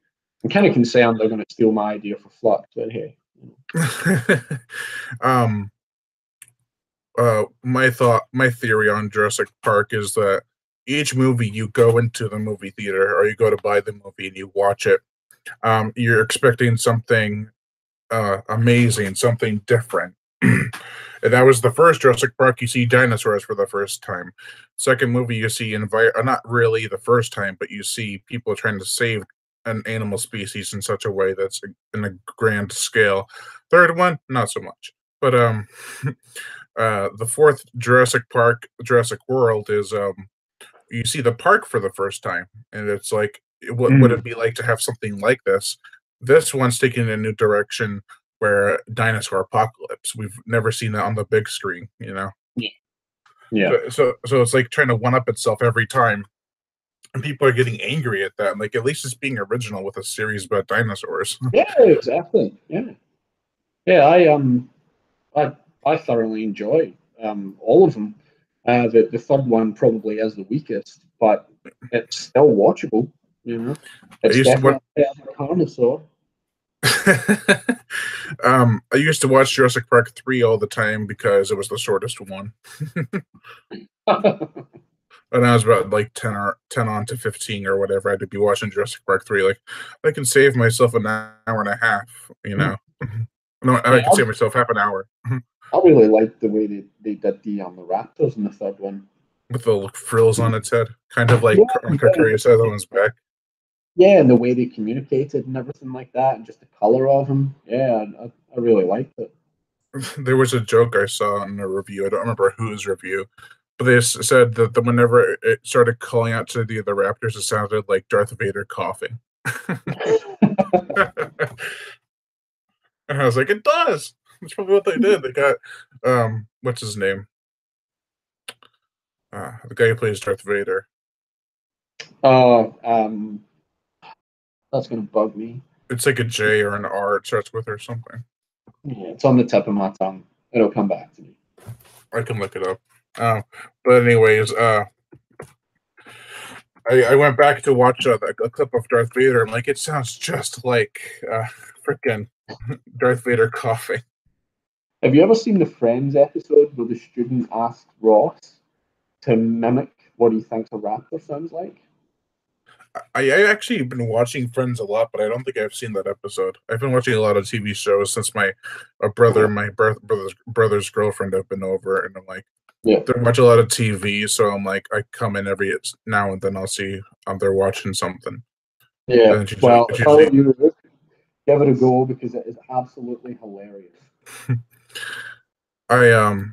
I'm kind of concerned they're going to steal my idea for Flux, but hey. um, my theory on Jurassic Park is that each movie you go into the movie theater or you go to buy the movie and you watch it, you're expecting something amazing, something different. And that was the first Jurassic Park. You see dinosaurs for the first time. Second movie, you see not really the first time, but you see people trying to save an animal species in such a way that's in a grand scale. Third one, not so much. But the fourth Jurassic World is you see the park for the first time, and it's like, what would Mm, it be like to have something like this? This one's taking a new direction where dinosaur apocalypse. We've never seen that on the big screen, you know. yeah, yeah, So it's like trying to one up itself every time, and people are getting angry at that. Like, at least it's being original with a series about dinosaurs. yeah, exactly. Yeah, yeah. I thoroughly enjoy all of them. The third one probably is the weakest, but it's still watchable. I It's used to watch. definitely better than Carnosaur. I used to watch Jurassic Park 3 all the time because it was the shortest one. And I was about like 10 on to 15 or whatever. I had to be watching Jurassic Park 3. Like, I can save myself an hour and a half, you know. No, I Yeah, can save myself half an hour I really liked the way they did the Raptors in the third one. with the frills on its head, kind of Yeah, like Carcarius Sutherland's back. yeah, and the way they communicated and everything like that, and just the color of them. Yeah, I really liked it. There was a joke I saw in a review. I don't remember whose review, but they said that whenever it started calling out to the Raptors, it sounded like Darth Vader coughing. And I was like, it does. That's probably what they did. They got what's his name? The guy who plays Darth Vader. Oh, that's gonna bug me. It's like a J or an R it starts with or something. Yeah, it's on the tip of my tongue. It'll come back to me. I can look it up. But anyways, I went back to watch a clip of Darth Vader. I'm like, it sounds just like freaking Darth Vader coughing. Have you ever seen the Friends episode where the student asked Ross to mimic what he thinks a raptor sounds like? I actually been watching Friends a lot, but I don't think I've seen that episode. I've been watching a lot of TV shows since my brother, my brother's girlfriend have been over, and I'm like, Yeah. they watch a lot of TV, so I'm like, I come in every now and then. I'll see they're watching something, Yeah. and Well, it's if I were usually you, give it a go because it is absolutely hilarious. I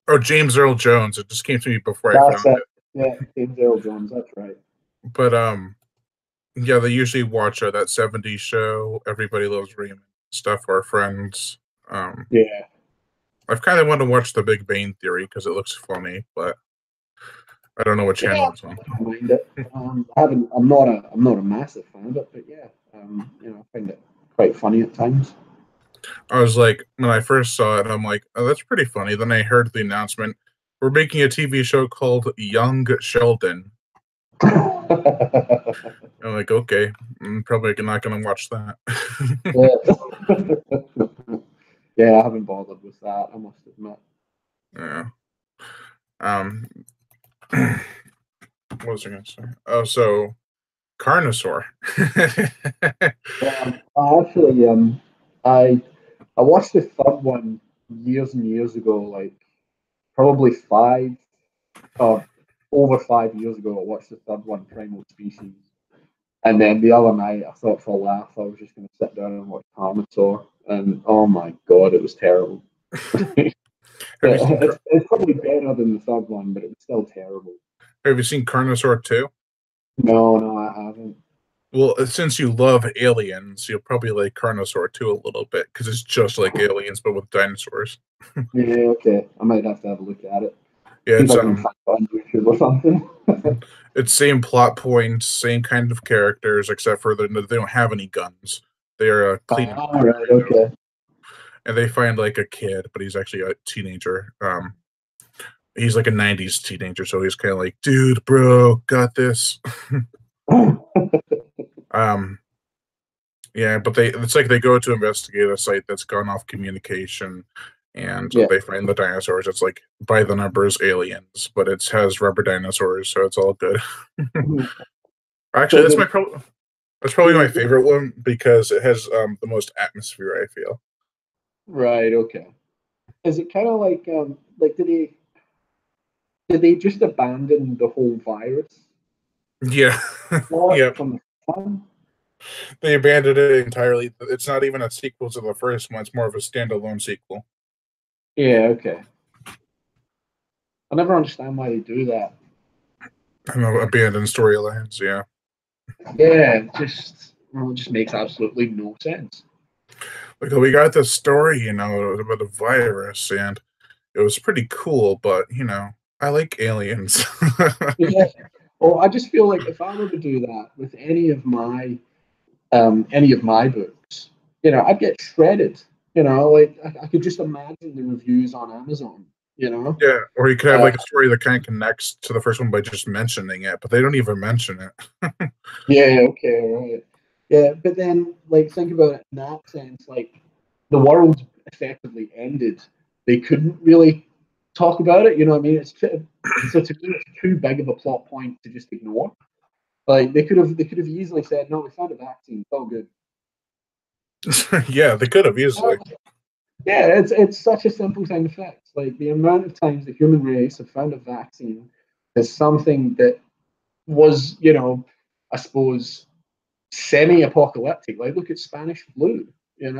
oh, James Earl Jones. It just came to me before I That's found it. it. Yeah, James Earl Jones. That's right. But yeah, they usually watch that '70s show, Everybody Loves Raymond, stuff. Our friends. Um, Yeah. I've kind of wanted to watch The Big Bang Theory because it looks funny, but I don't know what Yeah, channel it's on. I don't mind it. I haven't. I'm not a massive fan of it, but yeah, I find it quite funny at times. I was like, when I first saw it, I'm like, oh, that's pretty funny. Then I heard the announcement, we're making a TV show called Young Sheldon. I'm like, okay, I'm probably not going to watch that. Yeah. Yeah, I haven't bothered with that, I must admit. Yeah. Um, what was I going to say? Oh, so Carnosaur. I actually, I I watched the third one years and years ago, like probably over 5 years ago. I watched the third one, Primal Species, and then the other night I thought for a laugh I was just going to sit down and watch Carnosaur, and oh my god, it was terrible. Have you seen It's probably better than the third one, but it was still terrible. Have you seen Carnosaur 2? No, no, I haven't. Well, since you love aliens, you'll probably like Carnosaur 2 a little bit because it's just like aliens but with dinosaurs. Yeah, okay. I might have to have a look at it. Yeah, See if I can find it on YouTube or something. it's same plot points, same kind of characters, except for they don't have any guns. They are cleaning All right, okay. and they find like a kid, but he's actually a teenager. He's like a '90s teenager, so he's kind of like, dude, bro, got this. um, yeah, but it's like they go to investigate a site that's gone off communication, and Yeah. they find the dinosaurs. It's like by the numbers aliens, but it has rubber dinosaurs, so it's all good. Actually, So the that's probably my the favorite one because it has the most atmosphere, I feel. right, okay. Is it kind of like did they just abandon the whole virus Yeah, plot yeah. from the fun? They abandoned it entirely. It's not even a sequel to the first one. It's more of a standalone sequel. Yeah, okay. I never understand why they do that. I know abandoned storylines. Yeah, Yeah, it just makes absolutely no sense. like we got this story, about a virus, and it was pretty cool. But I like aliens. Yeah. Well, I just feel like if I were to do that with any of my books, I'd get shredded. Like I could just imagine the reviews on Amazon. Yeah, or you could have Uh, like a story that kind of connects to the first one by just mentioning it, but they don't even mention it. yeah, okay, right. Yeah, but then like think about it in that sense, like the world effectively ended. They couldn't really talk about it. You know what I mean? So to me, it's too big of a plot point to just ignore. Like they could have easily said, "No, we found a vaccine. It's all good." Yeah, they could have easily. Yeah, it's such a simple thing to fix. Like the amount of times the human race have found a vaccine is something that was, I suppose, semi-apocalyptic. Like look at Spanish flu, Yeah,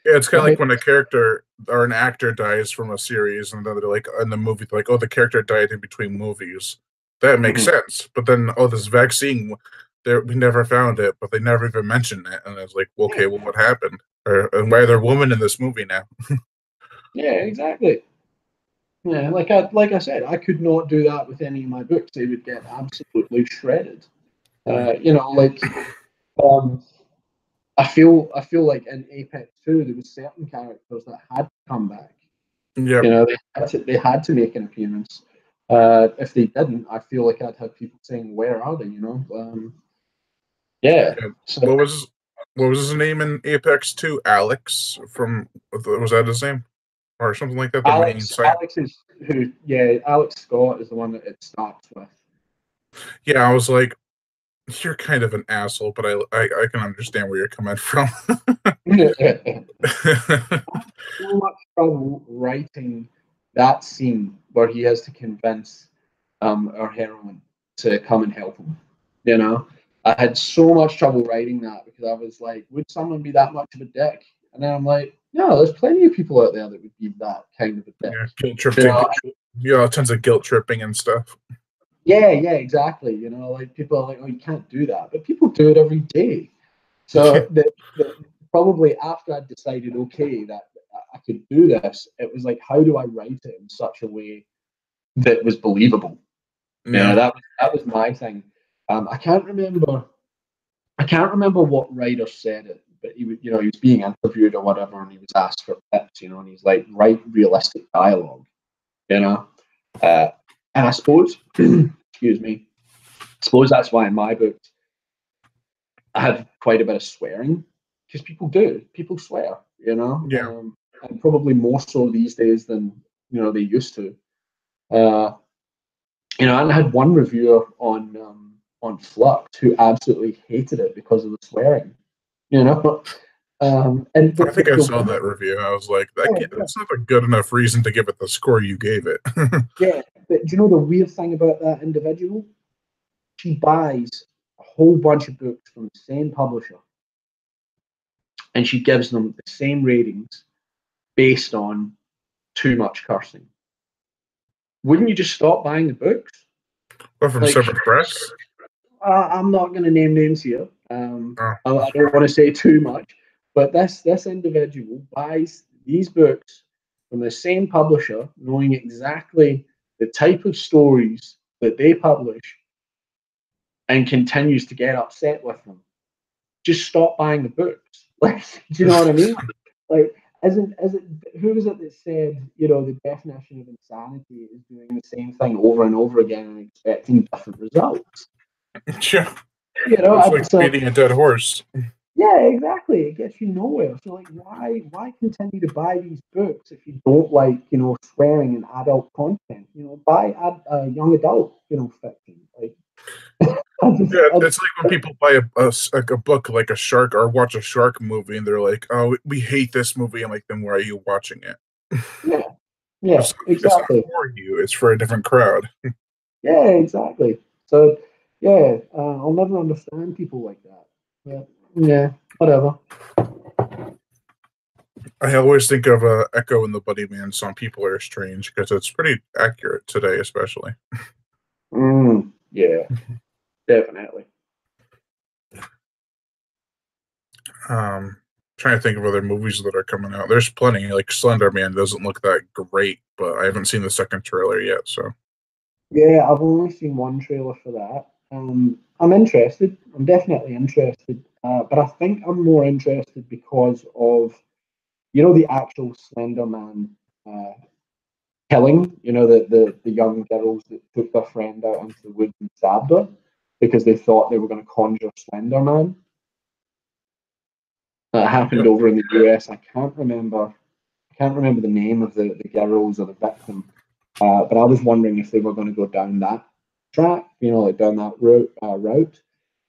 it's kind of like like when a character or an actor dies from a series, and then they're like in the movie, they're like, "Oh, the character died in between movies." That makes mhm. sense. But then, oh, this vaccine, there we never found it, but they never even mentioned it, and it's like, well, Yeah, okay, well, what happened? And why are there women in this movie now? yeah, exactly. Yeah, like I said, I could not do that with any of my books. They would get absolutely shredded. Like um, I feel like in Apex 2 there was certain characters that had to come back. Yep. They had to make an appearance. If they didn't, I feel like I'd have people saying, "Where are they?" Yeah. Yep. So What was his name in Apex 2? Alex from was that his name or something like that? The main Alex, site. Alex is who? Yeah, Alex Scott is the one that it starts with. Yeah, I was like, you're kind of an asshole, but I can understand where you're coming from. So much trouble writing that scene where he has to convince our heroine to come and help him. You know, I had so much trouble writing that because I was like, would someone be that much of a dick? And then I'm like, no, there's plenty of people out there that would be that kind of a dick. Yeah, guilt You tripping. know, Tons of guilt tripping and stuff. yeah, exactly. You know, like people are like, oh, you can't do that, but people do it every day. So probably after I decided, okay, that I could do this, it was like, how do I write it in such a way that was believable? Yeah, Yeah, that was my thing. I can't remember. I can't remember what writer said it, but he was being interviewed or whatever, and he was asked for tips, and he's like, write realistic dialogue, you know. Uh, and I suppose, excuse me, I suppose that's why in my books I have quite a bit of swearing because people swear, yeah. and probably more so these days than they used to. Uh, and I had one reviewer on Flux who absolutely hated it because of the swearing. You know, and I think I saw that review. I was like, yeah, that's not a good enough reason to give it the score you gave it. yeah. But do you know the weird thing about that individual? She buys a whole bunch of books from the same publisher, and she gives them the same ratings based on too much cursing. Wouldn't you just stop buying the books? But from Like, Separate Press? I'm not going to name names here. Oh, I don't want to say too much, but this individual buys these books from the same publisher, knowing exactly the type of stories that they publish, and continues to get upset with them. Just stop buying the books. Like, do you know what I mean? Like, isn't who was it that said, the definition of insanity is doing the same thing over and over again and expecting different results? yeah. You know, It's like so beating a dead horse. yeah, exactly. It gets you nowhere. So like, why continue to buy these books if you don't like, swearing and adult content? Buy young adult, fiction. Like, Yeah, it's like when people buy a book like a shark or watch a shark movie and they're like, "Oh, we hate this movie." I'm like, "Then why are you watching it?" yeah, yeah, It's not exactly. for you. It's for a different crowd. Yeah, exactly. So yeah, I'll never understand people like that. But yeah, whatever. I always think of Echo and the Bunny Man song "People Are Strange" because it's pretty accurate today, especially. Yeah, definitely. Um, Trying to think of other movies that are coming out. There's plenty. Like Slender Man doesn't look that great, but I haven't seen the second trailer yet. So Yeah, I've only seen one trailer for that. I'm interested. I'm definitely interested. But I think I'm more interested because of, the actual Slender Man uh, killing. The young girls that took their friend out into the woods and stabbed her because they thought they were going to conjure Slender Man. That happened yep. over in the US. I can't remember the name of the girls or the victim. But I was wondering if they were going to go down that track, like down that route,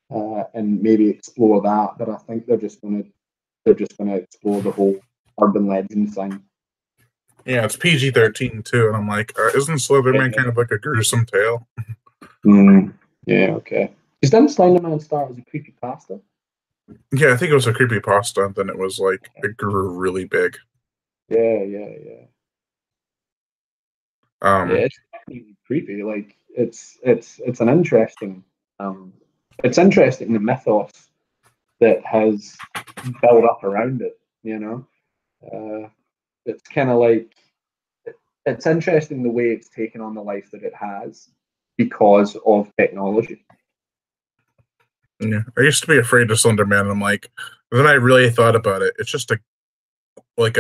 and maybe explore that. But I think they're just gonna explore the whole urban legend thing. Yeah, it's PG-13 too, and I'm like, isn't Slender Man kind of like a gruesome tale? Mm, yeah, okay. Because didn't Slenderman start as a creepy pasta? Yeah, I think it was a creepy pasta, and then it was like it grew really big. Yeah. Yeah, Um, it's definitely creepy. Like it's an interesting it's interesting the mythos that has built up around it. It's kind of like it's interesting the way it's taken on the life that it has because of technology. yeah, I used to be afraid of Slender Man, and I'm like, then I really thought about it. It's just a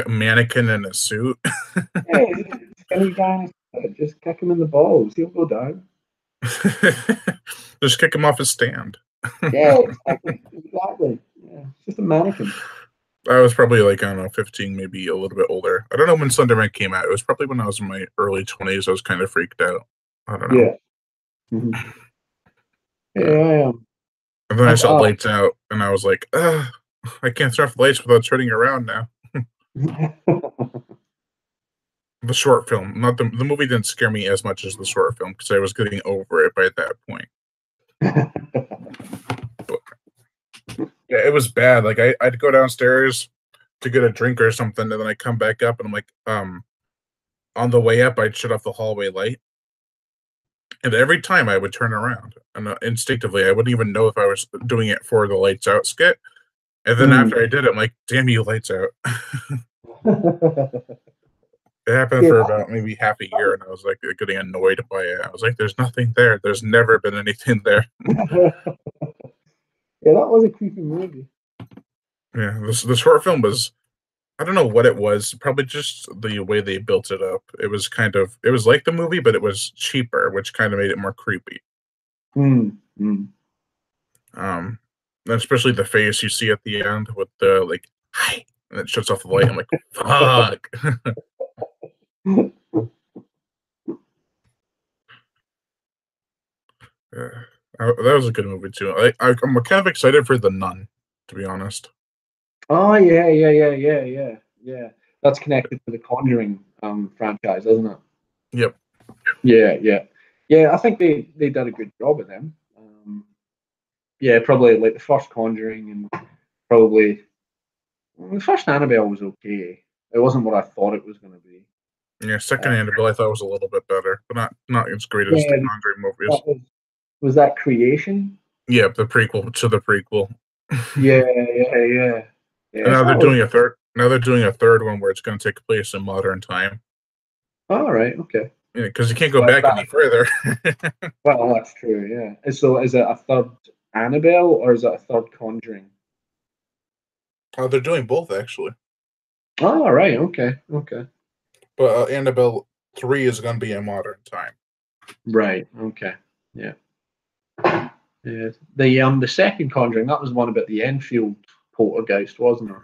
mannequin in a suit. Yeah, he's a skinny guy. Just kick him in the balls. He'll go down. Just kick him off his stand. Yeah, exactly. Yeah, it's just a mannequin. I was probably like, I don't know, 15, maybe a little bit older. I don't know when Slenderman came out. It was probably when I was in my early 20s. I was kind of freaked out. I don't know. Yeah. Mhm. Yeah, Yeah. I am. And then I saw Oh. Lights Out, and I was like, ugh, I can't turn off the lights without turning around now. The short film, not the movie, didn't scare me as much as the short film because I was getting over it by that point. But yeah, it was bad. Like I'd go downstairs to get a drink or something, and then I come back up, and I'm like, on the way up, I'd shut off the hallway light, and every time I would turn around, and instinctively, I wouldn't even know if I was doing it for the Lights Out skit. And then Mm. after I did it, I'm like, damn you, Lights Out. It happened Yeah, for about maybe half a year, and I was like getting annoyed by it. I was like, "There's nothing there. There's never been anything there." yeah, that was a creepy movie. Yeah, the short film was, I don't know what it was. Probably just the way they built it up. It was like the movie, but it was cheaper, which kind of made it more creepy. Mm. Mm. Um, and especially the face you see at the end with the like, "Hi," and it shuts off the light. I'm like, "Fuck." Yeah. That was a good movie too. I'm kind of excited for The Nun, to be honest. Oh yeah, yeah, yeah, yeah, yeah, yeah. That's connected to the Conjuring franchise, isn't it? Yep. Yeah, yeah, yeah. I think they did a good job of them. Yeah, probably like the first Conjuring and probably the first Annabelle was okay. It wasn't what I thought it was going to be. Yeah, second Uh, Annabelle I thought was a little bit better, but not as great as the yeah, Conjuring that movies. was that Creation? Yeah, the prequel to the prequel. Yeah, yeah, yeah, And yeah. now So they're that was doing a third. Now they're doing a third one where it's going to take place in modern time. all right. Okay. Yeah, because you can't go So is back that any further. well, that's true. Yeah. So is it a third Annabelle or is it a third Conjuring? Oh, they're doing both actually, Oh, all right. Okay. Okay. but Annabelle 3 is going to be in modern time. Right. Okay. Yeah. Yeah. The second Conjuring, that was one about the Enfield poltergeist, wasn't it?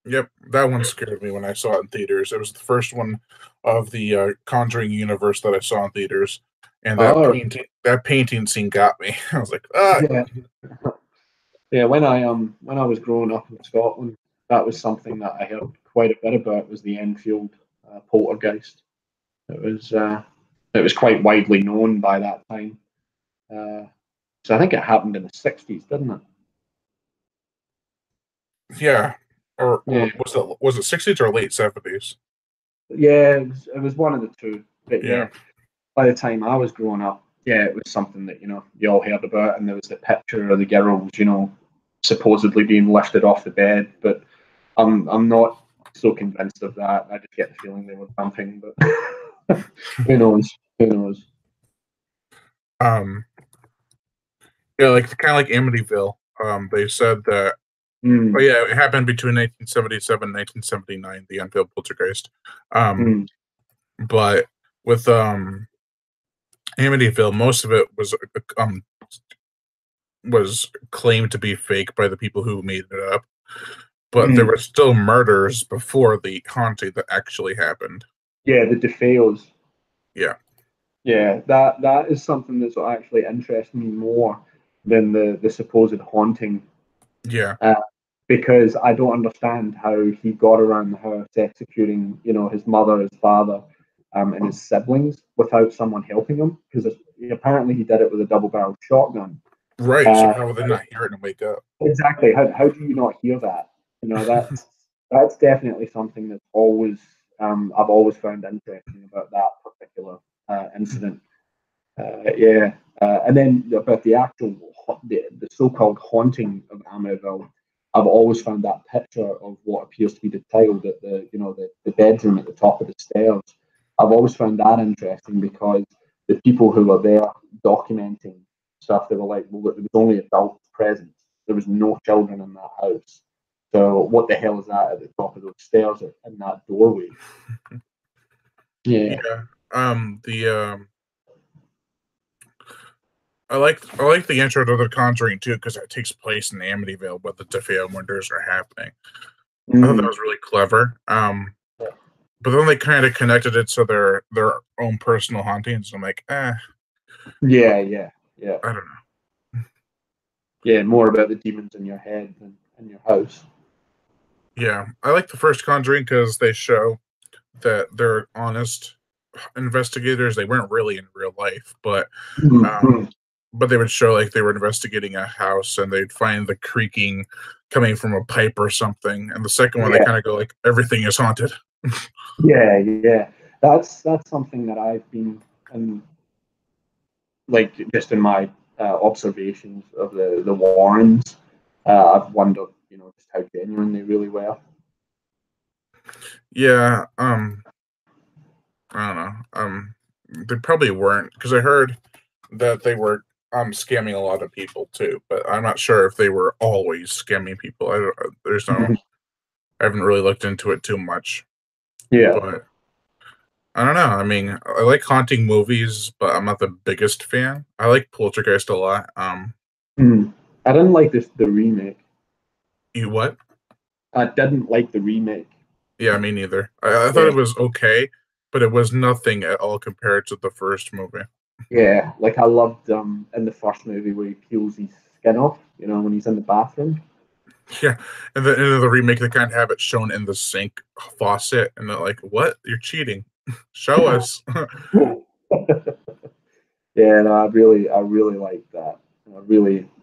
Yep, that one scared me when I saw it in theaters. It was the first one of the Conjuring universe that I saw in theaters, and Oh, that painting scene got me. I was like, ah, yeah. Yeah. When I was growing up in Scotland, that was something that I heard quite a bit about was the Enfield poltergeist. It was uh, it was quite widely known by that time. Uh, so I think it happened in the 60s, didn't it? yeah. Yeah. Or was it 60s or late 70s? Yeah, it was one of the two. But Yeah. yeah, by the time I was growing up, yeah, it was something that you all heard about, and there was the picture of the girls, supposedly being lifted off the bed. But I'm not so convinced of that. I just get the feeling they were jumping, but who knows? Who knows? Um, yeah, like kind of like Amityville. They said that. Oh Mm, yeah, it happened between 1977 and 1979. The Enfield poltergeist. Um, mm, but with Amityville, most of it was claimed to be fake by the people who made it up. But there mm. were still murders before the haunting that actually happened. Yeah, the DeFeos. Yeah, Yeah, that is something that's actually interests me more than the supposed haunting. yeah, Uh, because I don't understand how he got around the house executing, his mother, his father, and his siblings without someone helping him. Because apparently he did it with a double-barreled shotgun. right. So Uh, how would they not hear it and wake up? exactly. How do you not hear that? That's definitely something that's always I've always found interesting about that particular incident. Yeah, and then about the actual the so-called haunting of Amityville, I've always found that picture of what appears to be the child at the bedroom at the top of the stairs. I've always found that interesting because the people who were there documenting stuff, they were like, well, there was only adults present. There was no children in that house. So what the hell is that at the top of those stairs in that doorway? Yeah. Yeah. The I like the intro to The Conjuring too because it takes place in Amityville, but the DeFeo murders are happening. I thought that Mm. was really clever. But then they kind of connected it to their own personal hauntings. I'm like, Yeah, yeah, yeah. I don't know. Yeah, more about the demons in your head than in your house. Yeah, I like the first Conjuring because they show that they're honest investigators. They weren't really in real life, Mm-hmm. um, but they would show like they were investigating a house and they'd find the creaking coming from a pipe or something. And the second one, they Yeah, kind of go like everything is haunted. yeah. That's something that I've been and like just in my observations of the Warrens, I've wondered, just how genuine they really were. Yeah, I don't know. They probably weren't because I heard that they were scamming a lot of people too, but I'm not sure if they were always scamming people. I don't, there's no, I haven't really looked into it too much, Yeah. but I don't know. I mean, I like haunting movies, but I'm not the biggest fan. I like Poltergeist a lot. Mm. I didn't like the remake. You what? I didn't like the remake. Yeah, me neither. I thought Yeah. it was okay, but it was nothing at all compared to the first movie. Yeah, like I loved in the first movie where he peels his skin off, when he's in the bathroom. Yeah, and then in the remake, they kind of have it shown in the sink faucet, and they're like, "What? You're cheating! Show us!" Yeah, no, I really like that.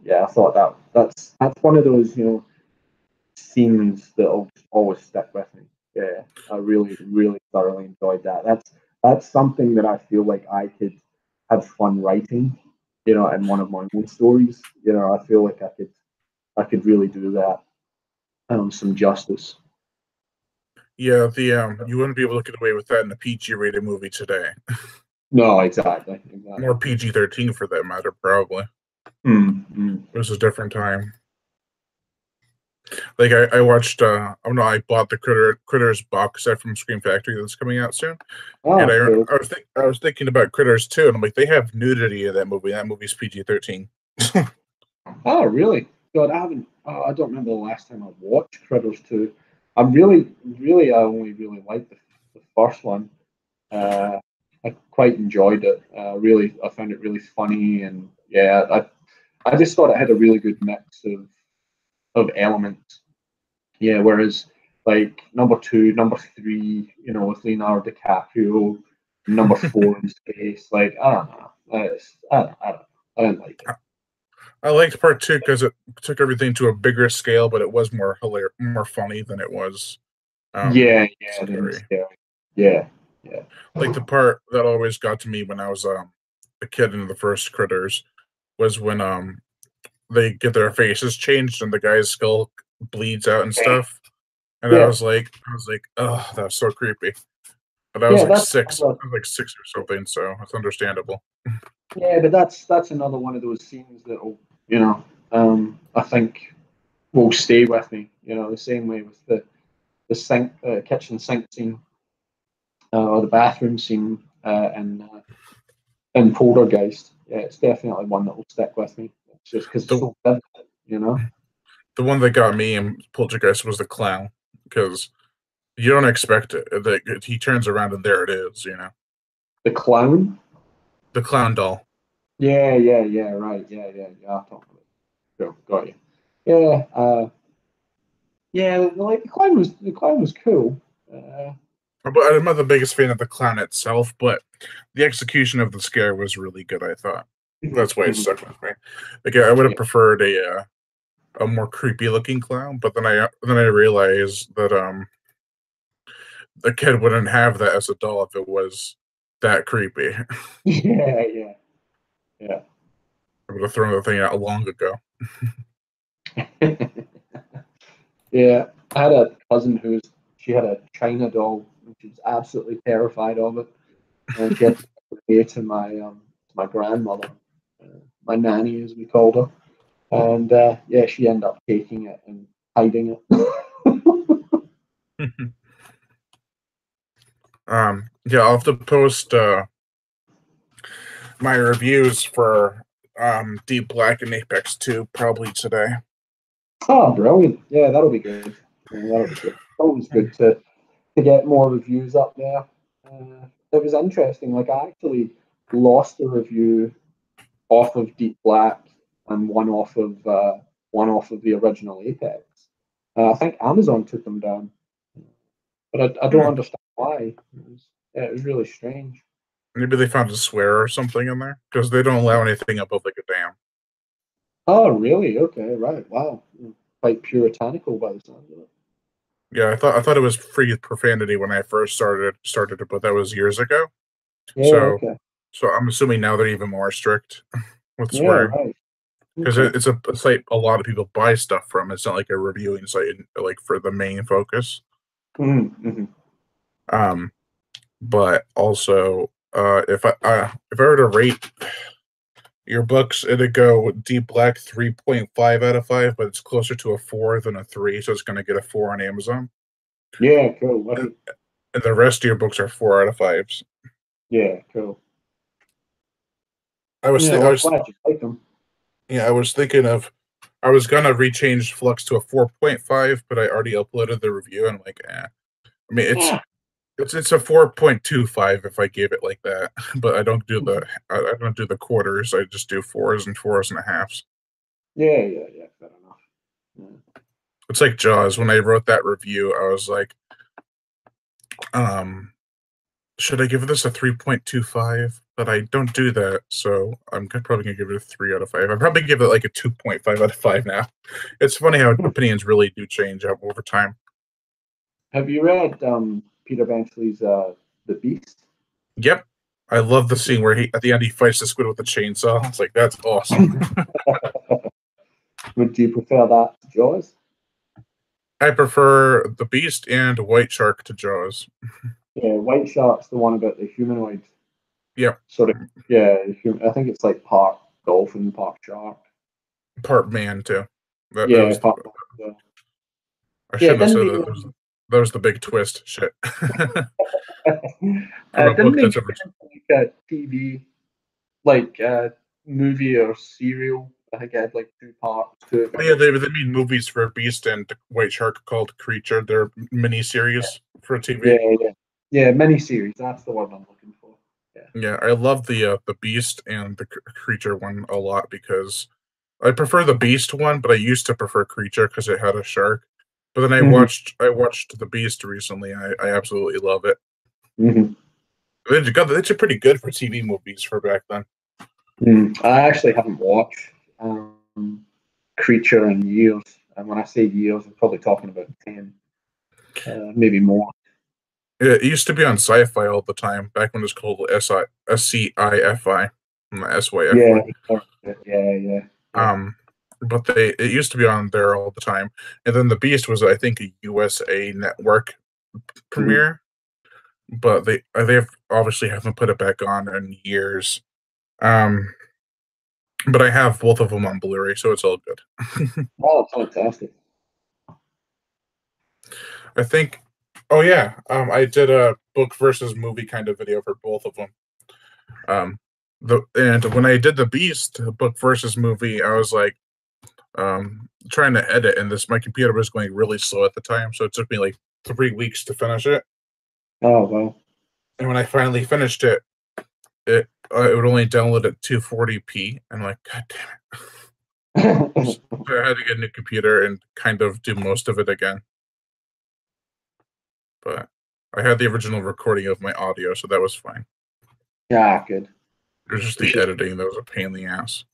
Yeah, I thought that's one of those, scenes that'll always stick with me. Yeah, I really thoroughly enjoyed that. That's something that I feel like I could have fun writing, in one of my own stories. I feel like I could really do that some justice. Yeah, the you wouldn't be able to get away with that in a PG-rated movie today. No, exactly, More exactly. PG-13 for that matter, probably. Mm. It was a different time. Like I watched oh no, I bought the Critters box set from Scream Factory that's coming out soon. And Oh, cool. I was thinking about Critters too, and I'm like, they have nudity in that movie. That movie's PG-13. Oh, really? God, I haven't. I don't remember the last time I watched Critters 2. I'm really, I only really liked the first one. Uh, I quite enjoyed it. I found it really funny, and yeah, I just thought it had a really good mix of elements. Yeah, whereas like number two, number three, with Leonardo DiCaprio, number four in space, like I don't know, I didn't like it. I liked part two because it took everything to a bigger scale, but it was more funny than it was Yeah, then scary. scary. Yeah, yeah, Like the part that always got to me when I was a kid in the first Critters was when they get their faces changed and the guy's skull bleeds out and stuff. And yeah, I was like, oh, that was so creepy. But I was yeah. like That's six, another, I was like six or something, so it's understandable. yeah, but that's another one of those scenes that will, I think will stay with me. The same way with the sink, kitchen sink scene, or the bathroom scene, in Poltergeist. Yeah, it's definitely one that will stick with me. It's just because it's The so vivid, you know. the one that got me in Poltergeist was the clown because you don't expect it. Like, he turns around and there it is, you know. The clown. The clown doll. Yeah. Right. Yeah. I'll talk about it. Cool. Got you. Yeah. Yeah. Like the clown was cool. Uh, But I'm not the biggest fan of the clown itself, but the execution of the scare was really good, I thought. That's why it mhm. stuck with me. Like I would have Yeah. preferred a more creepy looking clown, but then I realized that the kid wouldn't have that as a doll if it was that creepy. Yeah. Yeah. I would have thrown the thing out long ago. Yeah. Yeah. I had a cousin she had a China doll and she was absolutely terrified of it. And she had to give it to my grandmother, my nanny as we called her. And yeah, she ended up taking it and hiding it. Yeah, I'll have to post my reviews for Deep Black and Apex 2 probably today. Oh, brilliant! Yeah, that'll be good. Yeah, that'll be good. Always good to get more reviews up there. It was interesting. Like I actually lost a review off of Deep Black. and one off of the original Apex. I think Amazon took them down, but I don't Hmm. understand why. It was really strange. Maybe they found a swear or something in there because they don't allow anything above like a dam. Oh, really? Okay, right. Wow. Quite puritanical by the sound of it. Yeah, I thought it was free profanity when I first started it, but that was years ago. Yeah, So okay. so I'm assuming now they're even more strict with Yeah, swearing right. because Okay. it's a site a lot of people buy stuff from. It's not like a reviewing site like for the main focus. Mm-hmm. Um, but also if I were to rate your books, it'd go Deep Black 3.5 out of 5, but it's closer to a 4 than a 3, so it's going to get a 4 on Amazon. Yeah, cool. And, Right. and the rest of your books are 4 out of 5s. Yeah, cool. I was Yeah, th- I well, I'm was glad you like them. yeah, I was thinking of I was gonna rechange Flux to a 4.5, but I already uploaded the review and I'm like, eh. I mean, Yeah. it's a 4.25 if I gave it like that, but I don't do the quarters. I just do fours and fours and a halves. Yeah, yeah, yeah. Fair enough. Yeah. It's like Jaws. When I wrote that review, I was like, um, should I give this a 3.25? But I don't do that, so probably gonna give it a 3 out of 5. I'd probably give it like a 2.5 out of 5 now. It's funny how opinions really do change over time. Have you read Peter Benchley's The Beast? Yep. I love the scene where he at the end he fights the squid with a chainsaw. It's like that's awesome. Would you prefer that to Jaws? I prefer the Beast and White Shark to Jaws. Yeah, White Shark's the one about the humanoid Yep. sort of. Yeah, I think it's like part dolphin, part shark. Part man too. That Yeah, was part. Yeah, I yeah. shouldn't have said that. That was the big twist. Shit. From a Didn't book they that's make ever. it into like a TV, like movie or serial? I think it had like two parts to it. Oh yeah, they made movies for Beast and White Shark called Creature. They're mini series for TV. Yeah, yeah, yeah. Miniseries. That's the word I'm looking for. Yeah. Yeah, I love the Beast and the Creature one a lot because I prefer the Beast one, but I used to prefer Creature because it had a shark. But then Hmm. I watched the Beast recently. And I absolutely love it. Hmm. It's pretty good for TV movies for back then. I actually haven't watched Creature in years, and when I say years, I'm probably talking about 10, maybe more. It used to be on Sci-Fi all the time back when it was called SCIFI, SYFY. Yeah, yeah, yeah, yeah. Um, but it used to be on there all the time, and then the Beast was I think a USA Network Mhm. premiere, but they obviously haven't put it back on in years. Um, but I have both of them on Blu-ray, so it's all good. Oh, fantastic! I think. Oh yeah, I did a book versus movie kind of video for both of them. And when I did the Beast book versus movie, I was like trying to edit, and this my computer was going really slow at the time, so it took me like 3 weeks to finish it. Oh, well. And when I finally finished it would only download at 240p. I'm like, God damn it! So I had to get a new computer and kind of do most of it again. But I had the original recording of my audio, so that was fine. Yeah, good. It was just It's the just editing that was a pain in the ass.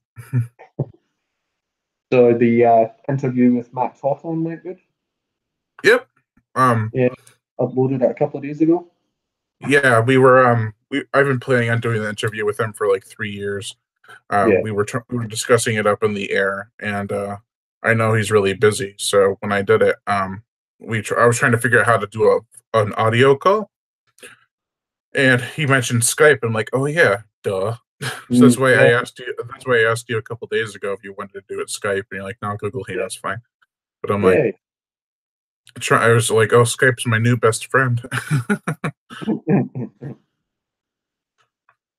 so the interview with Max Hawthorne went good. Yep. Um. Yeah, uploaded it a couple of days ago. Yeah, I've been planning on doing the interview with him for like 3 years. Yeah. We were discussing it up in the air, and I know he's really busy. So when I did it, I was trying to figure out how to do an audio call, and he mentioned Skype. I'm like, oh yeah, duh. So Yeah, That's why I asked you a couple days ago if you wanted to do it Skype, and you're like, no, Google yeah, Hangout's fine. But I'm like, yeah. I was like, oh, Skype's my new best friend.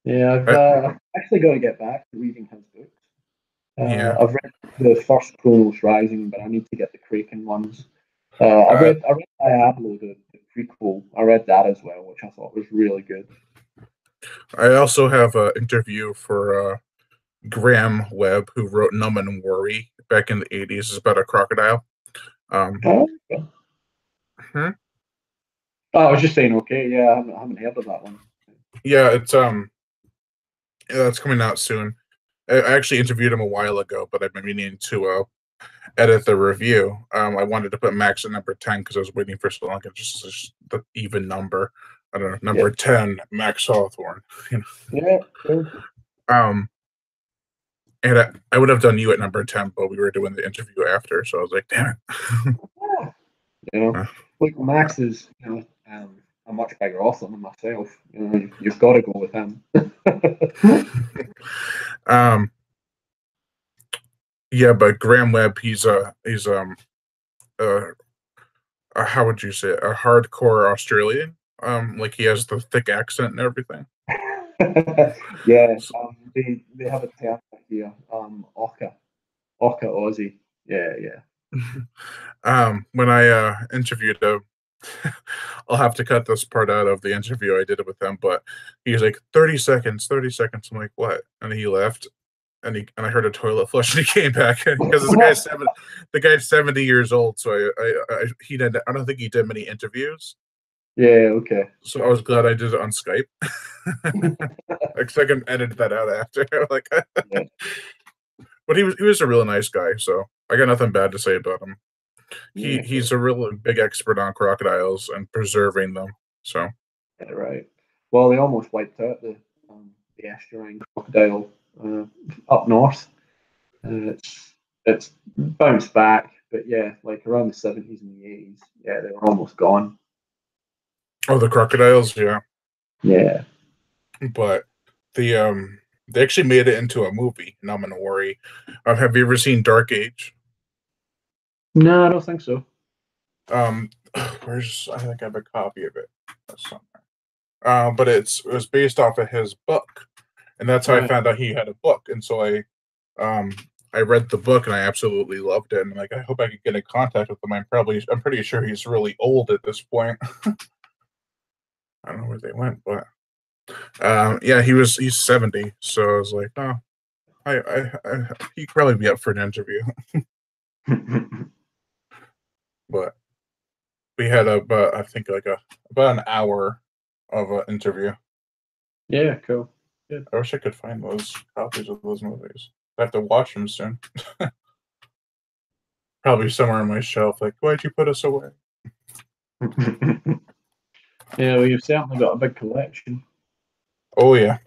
Yeah, I've I, actually got to get back to reading his books. yeah, I've read the first Chronos Rising, but I need to get the Kraken ones. uh, I read Diablo, the prequel. I read that as well, which I thought was really good. I also have an interview for Graham Webb, who wrote Numb and Worry back in the 80s. It's about a crocodile. Oh, okay. Hmm? Oh, I was just saying, okay, yeah, I haven't heard of that one. Yeah, it's coming out soon. I actually interviewed him a while ago, but I've been meaning to edit the review. I wanted to put Max at number 10 because I was waiting for so long. It's just the even number. I don't know, Yeah, number 10, Max Hawthorne. You know? yeah, cool. Um, and I would have done you at number 10, but we were doing the interview after, so I was like, damn it. Yeah. You know, Uh, look, Max is, a much bigger author than myself. You know, you've got to go with him. um, yeah, but Graham Webb, uh, how would you say it? A hardcore Australian. Like he has the thick accent and everything. Yeah, So, they have a term here, Orca Aussie. Yeah, yeah. when I interviewed him, I'll have to cut this part out of the interview I did with him, but he's like 30 seconds, 30 seconds. I'm like, what? And he left, and I heard a toilet flush, and he came back because the guy's 70 years old, so I don't think he did many interviews, Yeah, okay. so I was glad I did it on Skype. Like, so I can edit that out after. Like, Yeah, but he was a really nice guy, so I got nothing bad to say about him. He yeah, he's a real big expert on crocodiles and preserving them. So yeah, right. Well, they almost wiped out the estuarine crocodile up north. It's bounced back, but yeah, like around the 70s and the 80s, yeah, they were almost gone. oh, the crocodiles, yeah. Yeah. But they actually made it into a movie. Numb and Worry. Have you ever seen Dark Age? No, I don't think so. Um, where's I think I have a copy of it somewhere. But it was based off of his book, and that's how I Right. found out he had a book. And so um I read the book and I absolutely loved it. And I'm like, I hope I could get in contact with him. I'm pretty sure he's really old at this point. I don't know where they went, but yeah, he's 70. So I was like, oh, he'd probably be up for an interview. But we had about I think like about an hour of an interview. Yeah, cool. Good. I wish I could find those copies of those movies. I have to watch them soon. Probably somewhere on my shelf. Like, why'd you put us away? Yeah, well, you've certainly got a big collection. Oh yeah,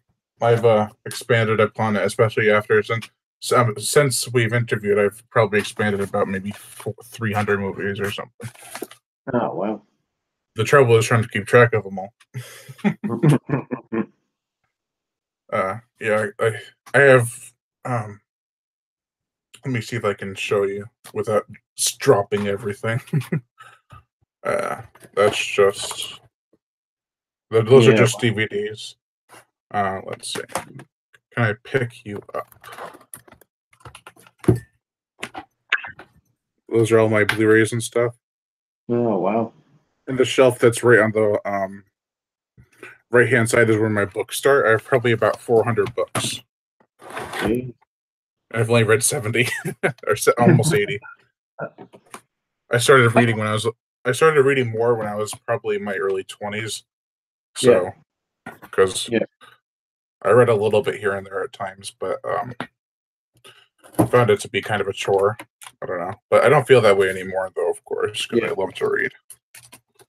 I've expanded upon it, especially after since we've interviewed. I've probably expanded about maybe 300 movies or something. Oh, wow. The trouble is trying to keep track of them all. Yeah, I have. Let me see if I can show you without dropping everything. uh, that's just those are Yeah, just DVDs. Let's see. Can I pick you up? Those are all my Blu-rays and stuff. oh, wow. And the shelf that's right on the right hand side is where my books start. I have probably about 400 books. Okay. I've only read 70 or almost 80. I started reading I started reading more when I was probably in my early 20s. Yeah, So, because yeah, I read a little bit here and there at times, but I found it to be kind of a chore. I don't know, but I don't feel that way anymore, though. Of course, because yeah. I love to read.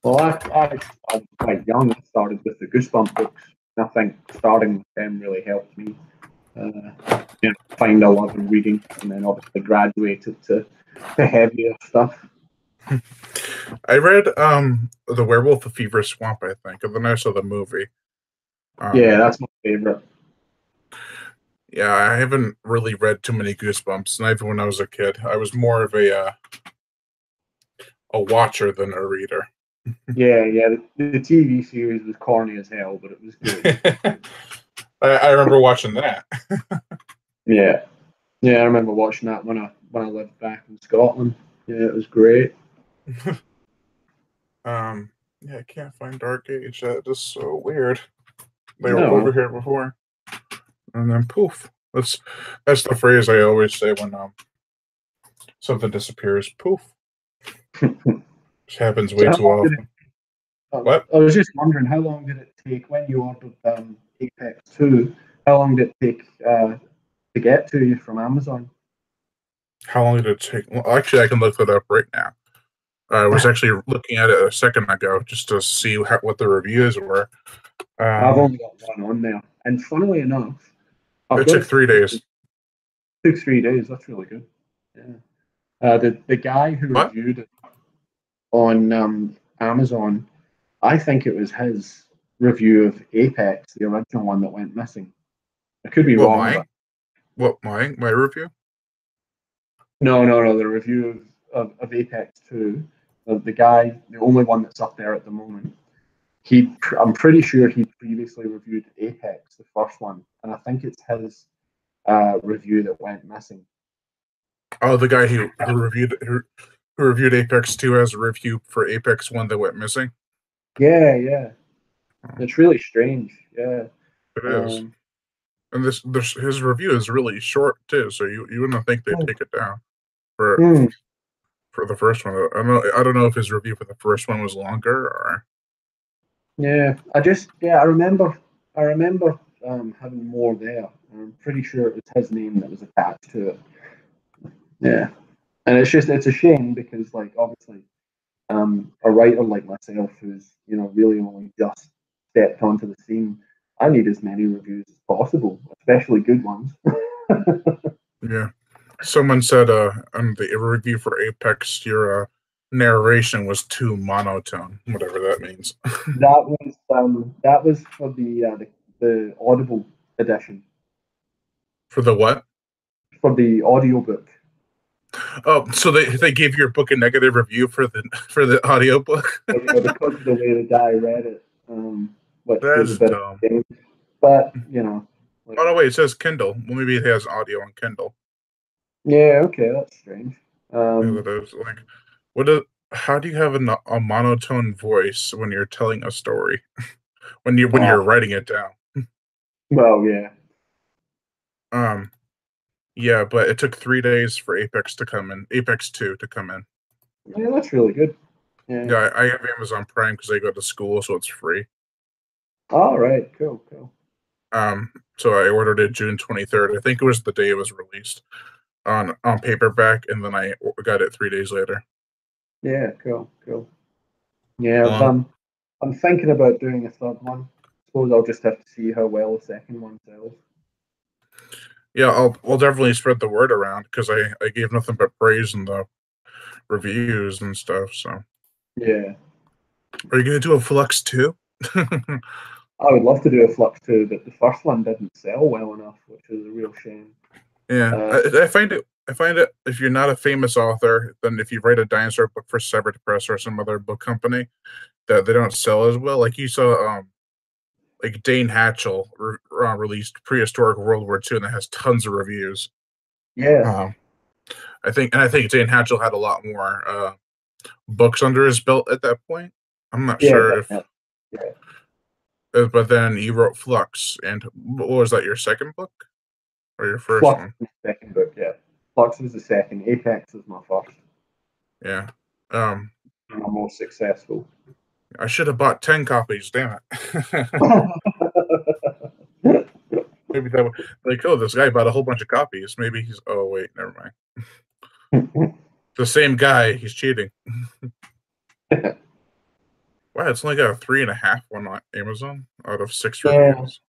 Well, I was quite young. I started with the Goosebump books. I think starting with them really helped me, find a love of reading, and then obviously graduated to heavier stuff. I read The Werewolf of Fever Swamp, I think, and then I saw the movie. Yeah, that's my favorite. Yeah, I haven't really read too many Goosebumps, not even when I was a kid. I was more of a watcher than a reader. Yeah, yeah. The TV series was corny as hell, but it was good. I remember watching that. Yeah, yeah. I remember watching that when I lived back in Scotland. Yeah, it was great. Yeah, I can't find Dark Age. That is so weird. They were over No, here before, and then poof, That's that's the phrase I always say when something disappears. Poof. This happens So way how too long did it, often. What? I was just wondering, how long did it take when you ordered Apex 2? How long did it take to get to you from Amazon? How long did it take? Well, actually, I can look that up right now. I was actually looking at it a second ago just to see what the reviews were. I've Um, only got one on there. And funnily enough, I've it got took it 3 days. took 3 days. That's really good. Yeah. The guy who What? reviewed it on Amazon, I think it was his review of Apex, the original one that went missing. I could be What wrong, but mine? What my review? no. The review of Apex 2, the guy, the only one that's up there at the moment, I'm pretty sure he previously reviewed Apex, the first one, and I think it's his review that went missing. Oh, the guy who reviewed Apex 2 has a review for Apex 1 that went missing. Yeah. Oh, It's really strange. Yeah. it is. Um, And this his review is really short too, so you wouldn't think they'd take it down for hmm. for the first one. I don't know if his review for the first one was longer or Yeah, I remember having more there. I'm pretty sure it was his name that was attached to it. Yeah, and it's a shame because like obviously a writer like myself who's really only just stepped onto the scene, I need as many reviews as possible, especially good ones. yeah. Someone said on the review for Apex your narration was too monotone, whatever that means. That was for the Audible edition For the what? for the audiobook. Oh, so they gave your book a negative review for the audiobook? Yeah, because of the way the guy read it, which was a That's bit of dumb. a shame. But Oh no, whatever. wait, it says Kindle. Well, maybe it has audio on Kindle. Yeah, okay, that's strange. Yeah, Um, that is like what is how do you have a monotone voice when you're telling a story? When uh, you're writing it down? well, yeah, Um, yeah, but it took 3 days for Apex to come in, Apex 2 to come in. yeah, that's really good. Yeah. Yeah, I have Amazon Prime because I go to school, so it's free. All right, cool. Um, so I ordered it June 23rd. I think it was the day it was released on paperback, and then I got it 3 days later. Yeah, cool. Yeah, Long. I'm thinking about doing a third one. Suppose I'll just have to see how well the second one sells. Yeah, I'll definitely spread the word around because I gave nothing but praise in the reviews and stuff. So, Yeah, are you gonna do a Flux too? I would love to do a Flux too, but the first one didn't sell well enough, which is a real shame. Yeah, Uh, I find it. I find it if you're not a famous author, then if you write a dinosaur book for Severed Press or some other book company, that they don't sell as well. Like you saw, like Dane Hatchell released Prehistoric World War II, and it has tons of reviews. yeah, Um, I think Dane Hatchell had a lot more books under his belt at that point. I'm not yeah, sure if, definitely. Yeah. but then you wrote Flux, and what was that? Your second book or your first Flux one? was the second book, yeah. Flux was the second. Apex was my first. Yeah. Um, And my most successful. I should have bought 10 copies. Damn it. Maybe that would like, oh, this guy bought a whole bunch of copies. Maybe he's. Oh wait, never mind. The same guy. He's cheating. Wow, it's only got a 3.5 on Amazon out of 6 Yeah, reviews.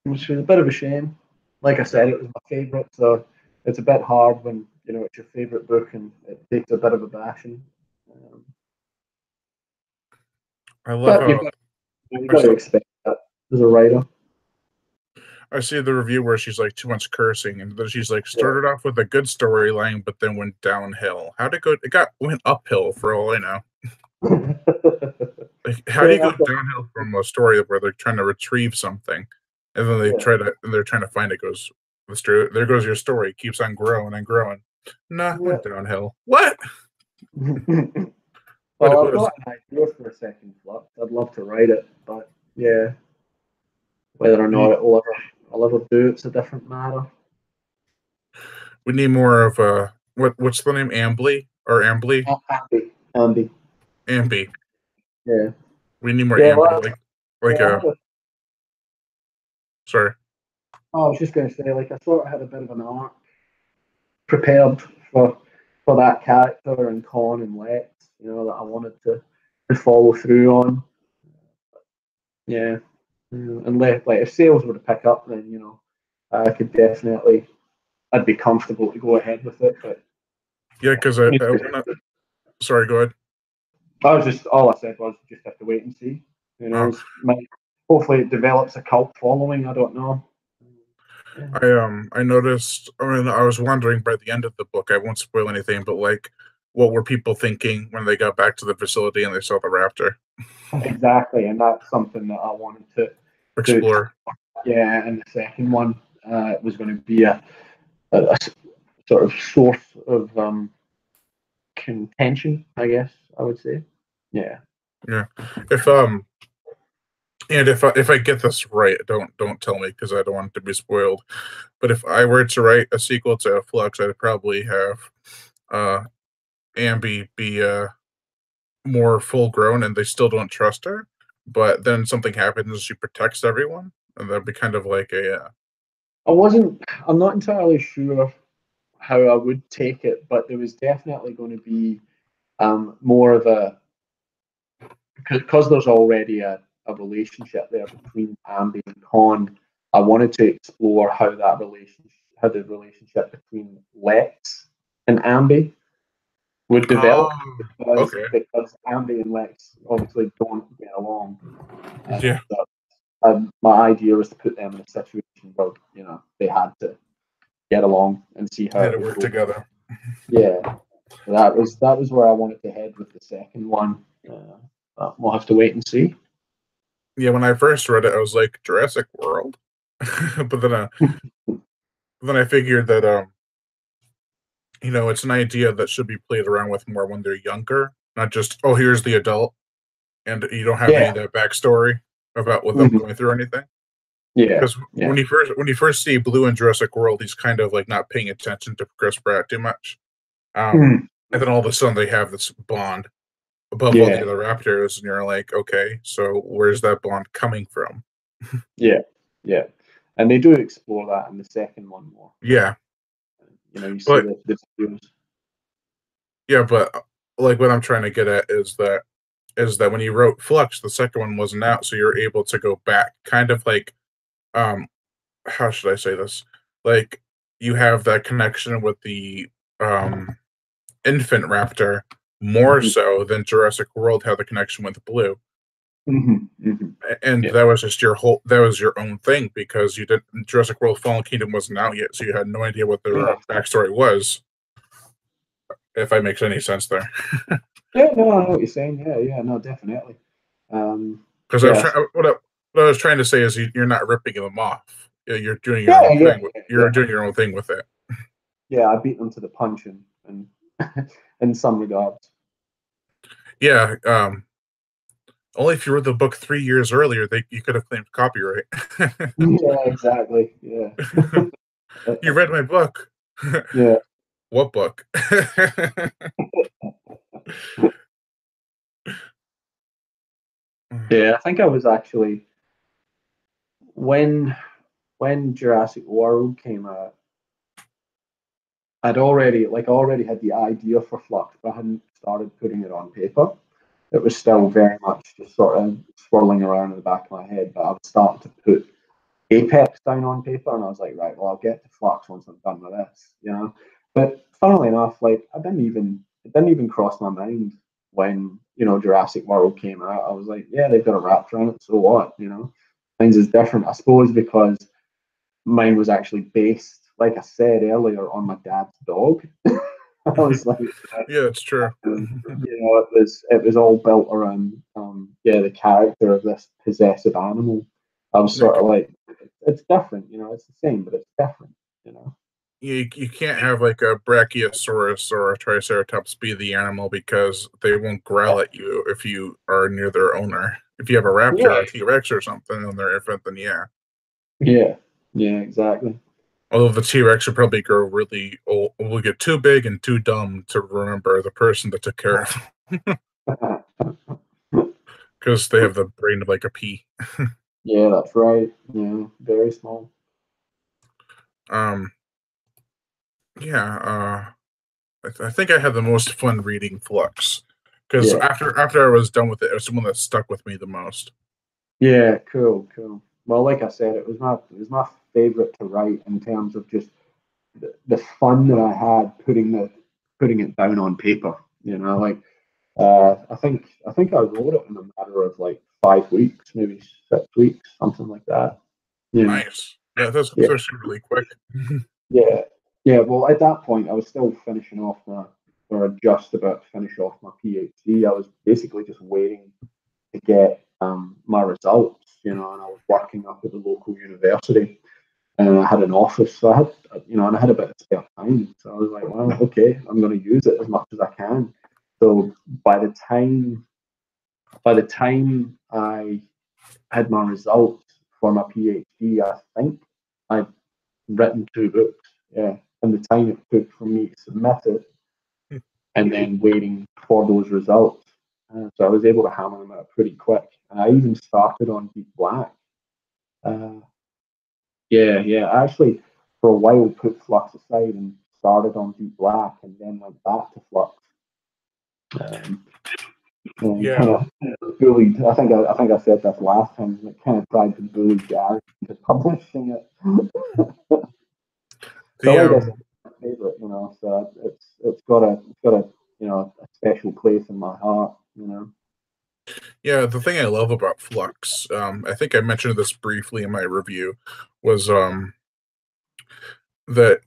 which was a bit of a shame. Like I said, it was my favourite, so it's a bit hard when it's your favourite book and it takes a bit of a bashing. Um, I love but how you've I got to saw expect that as a writer. I see the review where she's like too much cursing, and then she's like Yeah. started off with a good storyline, but then went downhill. How'd it go? Went uphill for all I know. Like, how do you Yeah, go downhill from a story where they're trying to retrieve something, and then yeah, they're trying to find it goes, there goes your story, keeps on growing and growing. Nah, yeah. went downhill. What? Well, What I've is? got an idea for a second Flux. I'd love to write it, but yeah, whether or not You, it will ever I'll ever do. It's a different matter. We need more of a what's the name? Ambly or Ambly? Andy. Ambi. Yeah. We need more Yeah, Ambi. well, Like yeah, a sorry. I was just going to say, like, I sort of had a bit of an arc prepared for that character and Con and Lex, that I wanted to follow through on. Yeah. And like if sales were to pick up, then I could definitely, I'd be comfortable to go ahead with it. But Yeah, because sorry, go ahead. I was just all I said was just have to wait and see. Oh, Hopefully it develops a cult following. I don't know. Yeah. I noticed. I mean, I was wondering by the end of the book. I won't spoil anything, but like, what were people thinking when they got back to the facility and they saw the raptor? Exactly, and that's something that I wanted to Explore. yeah. And the second one was going to be a sort of source of contention, I guess I would say. Yeah. Yeah. If and if I get this right, don't tell me because I don't want it to be spoiled. But if I were to write a sequel to Flux, I'd probably have uh Ambi be more full grown and they still don't trust her, but then something happens and she protects everyone, and that'd be kind of like a I'm not entirely sure how I would take it, but there was definitely going to be more of a, because there's already a relationship there between Ambi and Con. I wanted to explore how the relationship between Lex and Ambi would develop, oh because okay because Ambi and Lex obviously don't get along. yeah So, my idea was to put them in a situation where they had to get along and see how had it to would work go. together. Yeah, that was where I wanted to head with the second one. But we'll have to wait and see. Yeah, when I first read it, I was like Jurassic World, but then I figured that it's an idea that should be played around with more when they're younger, not just oh here's the adult, and you don't have any Yeah. of that backstory about what them Mhm. going through anything. Yeah. Because Yeah. when you first see Blue in Jurassic World, he's kind of like not paying attention to Chris Pratt too much. Mhm. And then all of a sudden they have this bond above all the Yeah. other Raptors, and you're like, okay, so where's that bond coming from? Yeah. Yeah. And they do explore that in the second one more. Yeah, You see but the videos. yeah, but like what I'm trying to get at is that when you wrote Flux, the second one wasn't out, so you're able to go back, kind of like um, how should I say this? Like you have that connection with the um infant raptor more Mhm. so than Jurassic World had the connection with Blue. Mhm. Mhm. And Yeah. that was just that was your own thing because you did Jurassic World Fallen Kingdom wasn't out yet, so you had no idea what their Yeah. backstory was, if that makes any sense there. Yeah. No, I know what you're saying. Yeah. Yeah. No, definitely. Um. Because I was Yeah. trying what I was trying to say is you're not ripping them off. You're doing your Yeah. own Yeah. thing. Yeah. You're Yeah. doing your own thing with it. Yeah. I beat them to the punch and in some regards. Yeah. Only if you wrote the book 3 years earlier, you could have claimed copyright. Yeah. Exactly. Yeah. You read my book. Yeah. What book? Yeah. I think I was actually when Jurassic World came out. I already had the idea for Flux, but I hadn't started putting it on paper. It was still very much just sort of swirling around in the back of my head, but I was starting to put Apex down on paper, and I was like, right, well, I'll get to Flux once I'm done with this. But funnily enough, like it didn't even cross my mind when Jurassic World came out. I was like, yeah, they've got a raptor in it, so what? Mine's is different, I suppose, because mine was actually based, like I said earlier, on my dad's dog. I was like, Yeah, it's true. it was all built around the character of this possessive animal. I was sort Like of like, it's different, it's the same, but it's different. you can't have like a brachiosaurus or a triceratops be the animal because they won't growl at you if you are near their owner. If you have a raptor Yeah, or a T-Rex or something and they're infant, then yeah. yeah, Yeah, exactly. Although the T-Rex would probably grow really old, will get too big and too dumb to remember the person that took care of because they have the brain of like a pea. Yeah, that's right. Yeah, very small. Um, yeah, I think I had the most fun reading Flux because Yeah. after I was done with it, it was the one that stuck with me the most. Yeah, cool, cool. Well, like I said, it was my favorite to write in terms of just the fun that I had putting it down on paper. You know, like I think I wrote it in a matter of like 5 weeks, maybe 6 weeks, something like that. Yeah, Nice. That's yeah, actually really quick. yeah, yeah. Well, at that point, I was still finishing off or just about to finish off my PhD. I was basically just waiting to get my results, and I was working up at the local university, and I had an office, so I had, and I had a bit of spare time, so I was like, well, okay, I'm going to use it as much as I can. So by the time by the time I had my results for my PhD, I think I'd written 2 books. Yeah, and the time it took for me to submit it, and then waiting for those results. So I was able to hammer them out pretty quick. And I even started on Deep Black. Uh, yeah, yeah. I actually, for a while, put Flux aside and started on Deep Black, and then went back to Flux. Um, and Yeah. kind of bullied. I think I said this last time. Like, kind of tried to bully Gary into publishing it. The So like I said, my favorite. So it's got a a special place in my heart. Yeah, the thing I love about Flux, I think I mentioned this briefly in my review, was that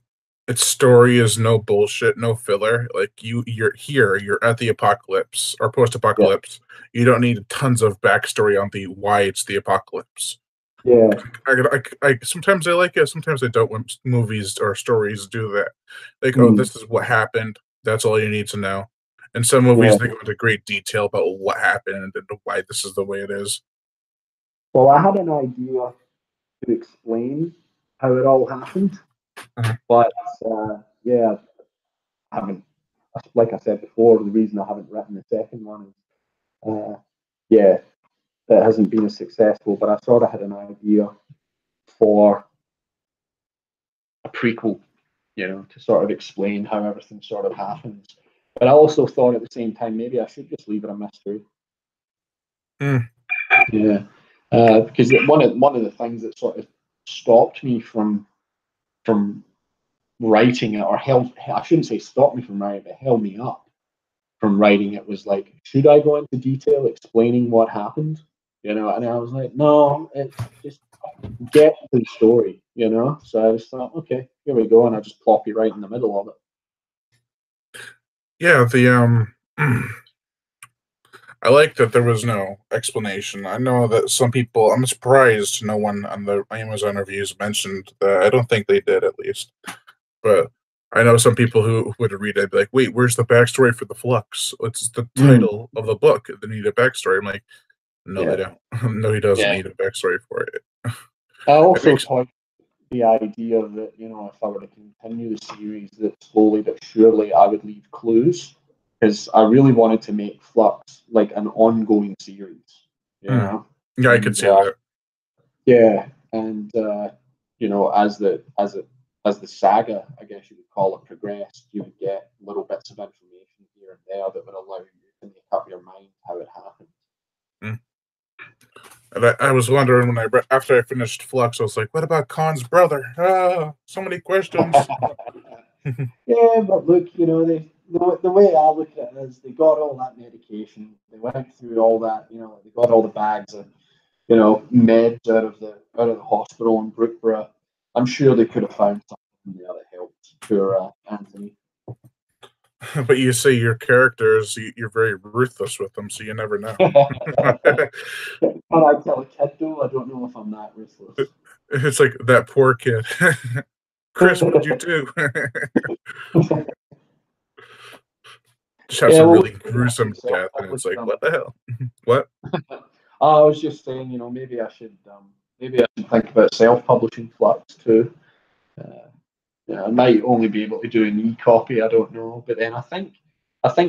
its story is no bullshit, no filler. Like you're here, you're at the apocalypse or Yeah, post-apocalypse. You don't need tons of backstory on the why it's the apocalypse. yeah, Sometimes I like it, sometimes I don't when movies or stories do that. Like, oh, mm, this is what happened. That's all you need to know. In some movies, yeah. they go into great detail about what happened and why this is the way it is. Well, I had an idea to explain how it all happened, Uh, but yeah, I haven't. Like I said before, the reason I haven't written the second one is, yeah, it hasn't been as successful. But I sort of had an idea for a prequel, to sort of explain how everything sort of happens. But I also thought at the same time maybe I should just leave it a mystery. mm, Yeah, because one of the things that sort of stopped me from writing it, or held, I shouldn't say stopped me from writing it, but held me up from writing it, was like, should I go into detail explaining what happened? And I was like, no, just get to the story. So I just thought, okay, here we go, and I just plop you right in the middle of it. yeah, the I like that there was no explanation. I know that some people. I'm surprised no one on the Amazon reviews mentioned that. I don't think they did, at least. But I know some people who would read it be like, "Wait, where's the backstory for the Flux? It's the Mm, title of the book. They need a backstory." I'm like, "No, they yeah, don't. No, he doesn't yeah. need a backstory for it." I It also makes toyed the idea that, if I were to continue the series, that slowly but surely I would leave clues, because I really wanted to make Flux like an ongoing series, you hmm. know, Yeah, I could and see that. yeah, and as the saga, I guess you would call it, progressed, you would get little bits of information here and there that would allow you to make up your mind how it happened. Mm. And I was wondering when after I finished Flux, I was like, "What about Khan's brother? Ah, so many questions." Yeah, but look, the way I look at it is they got all that medication, they went through all that, they got all the bags of, meds out of the hospital in Brookborough. I'm sure they could have found something there that helped poor Anthony. But you say your characters, you're very ruthless with them, so you never know. Can I tell a kid though? I don't know if I'm that ruthless. It's like that poor kid. Chris, what'd you do? Just have Yeah, some well, really look, maybe I gruesome should death, and self-publish it's like, them. what the hell? What? I was just saying, maybe I should maybe I should think about self-publishing Flux too. Uh, yeah, I might only be able to do an e-copy. I don't know, but then I think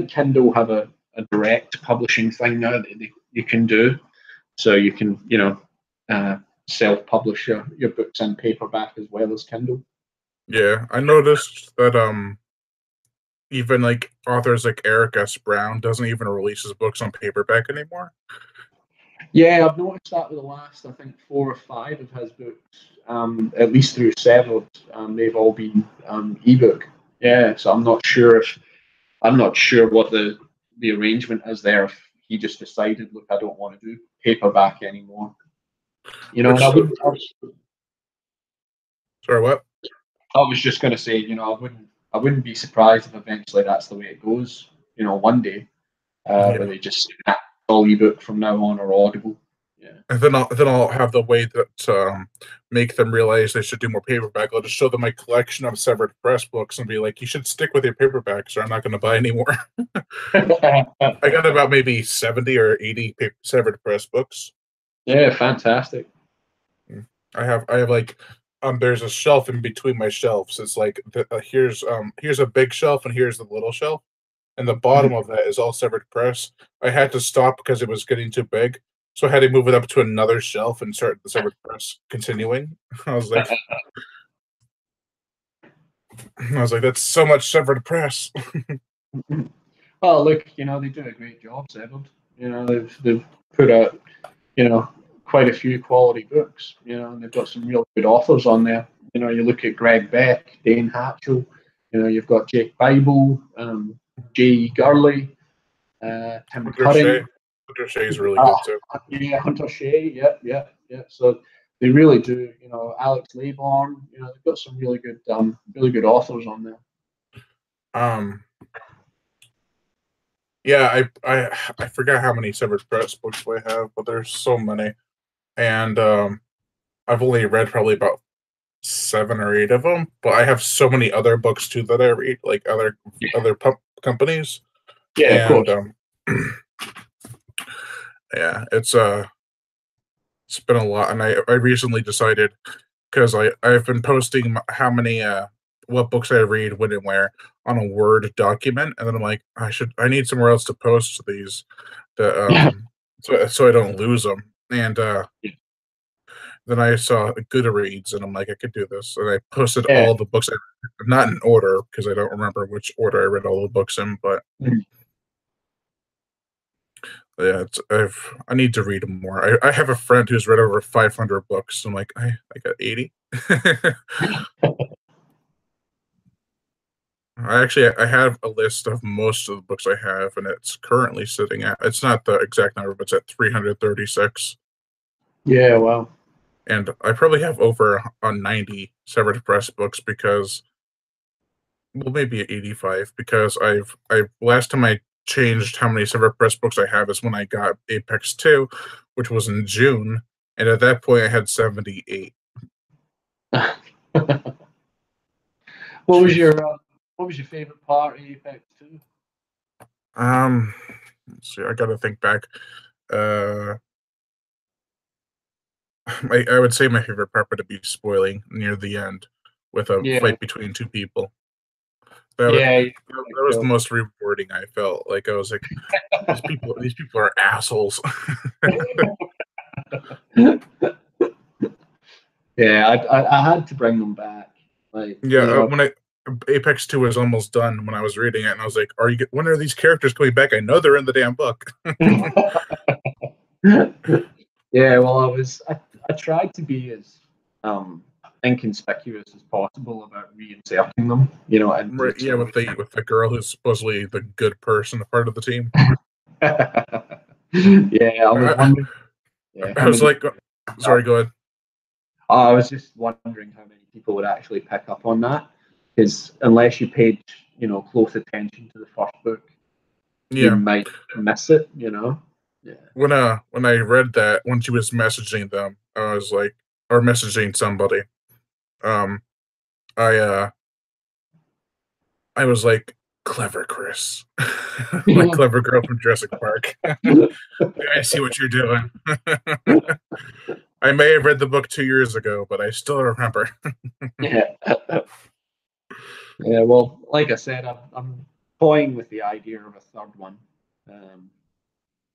Kindle have a direct publishing thing now that you can do, so you can uh, self-publish your books in paperback as well as Kindle. Yeah, I noticed that even like authors like Eric S. Brown doesn't even release his books on paperback anymore. Yeah, I've noticed that with the last, I think, 4 or 5 of his books, at least through several, they've all been ebook. Yeah, so I'm not sure what the arrangement is there. If he just decided, look, I don't want to do paperback anymore. And Which sorry, what? I was just going to say, I wouldn't be surprised if eventually that's the way it goes. One day, where Yeah. they just all ebook from now on or Audible. Yeah. And then I'll have the way that make them realize they should do more paperback. I'll just show them my collection of Severed Press books and be like, "You should stick with your paperbacks, or I'm not going to buy anymore." I got about maybe 70 or 80 Severed Press books. Yeah, fantastic. I have like there's a shelf in between my shelves. It's like here's a big shelf and here's the little shelf, and the bottom of that is all Severed Press. I had to stop because it was getting too big, so I had to move it up to another shelf and start the Severed Press continuing. I was like, that's so much Severed Press. Well, look, they do a great job, Severed. They've put out, quite a few quality books, and they've got some really good authors on there. You look at Greg Beck, Dane Hatchell, you've got Jake Bible, Jay Gurley, Tim Hunter Curry. Shea. Hunter Shea is really good too. Yeah, Hunter Shea, yeah. So they really do, Alex Laybourne, they've got some really good authors on there. Um, yeah, I forgot how many Severed Press books I have, but there's so many, and I've only read probably about 7 or 8 of them. But I have so many other books too that I read, like other companies, Yeah, of and course. yeah, it's been a lot, and I recently decided because I've been posting how many what books I read when and where on a Word document, and then I'm like I need somewhere else to post these that Yeah. so I don't lose them, and then I saw Goodreads, and I'm like I could do this, and I posted Yeah. all the books not in order because I don't remember which order I read all the books in, but yeah, I need to read more. I have a friend who's read over 500 books. I'm like, I got 80. I have a list of most of the books I have, and it's currently sitting at, it's not the exact number, but it's at 336. Yeah, well. And I probably have over 90 Severed Press books because, well, maybe 85, because last time I changed how many Severed Press books I have is when I got Apex 2, which was in June, and at that point I had 78. What was your favorite part of Apex 2? Let's see, I gotta think back. Uh, I would say my favorite part would be spoiling near the end with a Yeah, fight between 2 people. That, yeah, that was the most rewarding I felt. Like I was like, these people are assholes. yeah. I had to bring them back. Like, Yeah, when Apex 2 was almost done when I was reading it, and I was like, when are these characters coming back? I know they're in the damn book. yeah. Well, I tried to be as inconspicuous as possible about reinserting them, into Right, the yeah, story. with the girl who's supposedly the good person, part of the team. Yeah, I was I, wondering. Yeah, I how was many? like, sorry, go ahead. I was just wondering how many people would actually pick up on that, because unless you paid, close attention to the first book, you Yeah, might miss it. Yeah. when I read that when she was messaging them, I was like, or messaging somebody, um, I I was like, clever Chris, like clever girl from Jurassic Park. I see what you're doing. I may have read the book 2 years ago, but I still remember. Yeah. Yeah, well, like I said, I'm toying with the idea of a third one, um,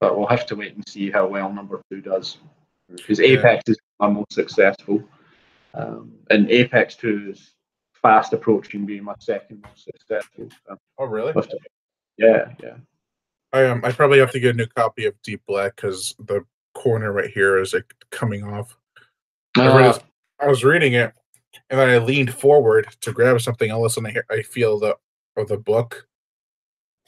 but we'll have to wait and see how well number two does. Because Yeah. Apex is my most successful, and Apex 2 is fast approaching being my second most successful. So Oh, really? yeah, yeah. I probably have to get a new copy of Deep Black because the corner right here is like coming off. I read Uh, it. I was reading it, and then I leaned forward to grab something else, and I feel the book,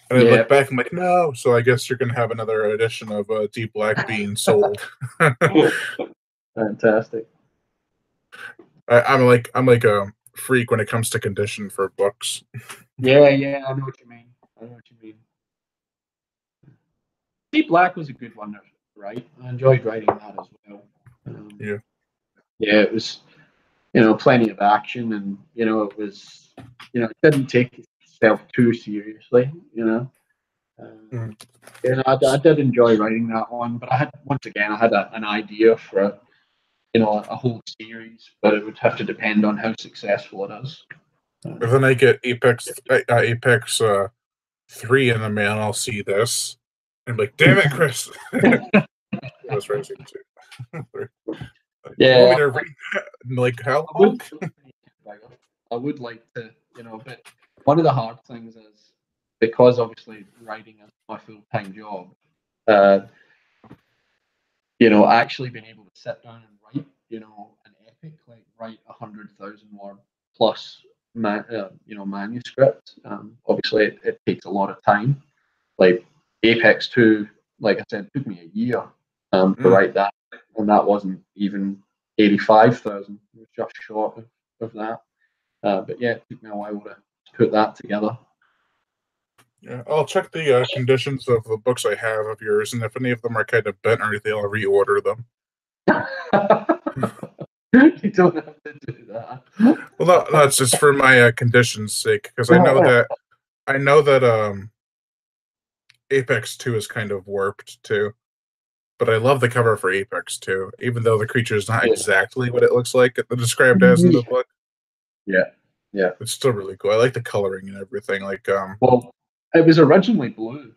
and I yeah. look back. I'm like, no. So I guess you're gonna have another edition of Deep Black being sold. Fantastic. I'm like a freak when it comes to condition for books. Yeah, yeah. I know what you mean. I know what you mean. Deep Black was a good one, right? I enjoyed writing that as well. Um, Yeah. yeah, it was plenty of action, and it was it didn't take itself too seriously. Mm. I did enjoy writing that one, but I had an idea for a whole series, but it would have to depend on how successful it is. But then I get Apex 3 in the mail, and I'll see this. And I'm like, damn it, Chris. It was Racing 2. You want me Yeah, to read that? Like, how I would long? I would like to, but one of the hard things is because obviously writing is my full time job. Uh, actually being able to sit down and write, an epic, like write 100,000 word plus, manuscript. Obviously, it takes a lot of time. Like Apex 2, like I said, took me a year to Mm. write that, and that wasn't even 85,000. It was just short of that. But yeah, it took me a while to put that together. Yeah, I'll check the conditions of the books I have of yours, and if any of them are kind of bent or anything, I'll reorder them. You don't have to do that. Well, no, that's just for my conditions' sake, because I know that Apex 2 is kind of warped too. But I love the cover for Apex 2, even though the creature is not Yeah. exactly what it looks like described as in the book. Yeah, yeah. It's still really cool. I like the coloring and everything. Like, Well, it was originally blue.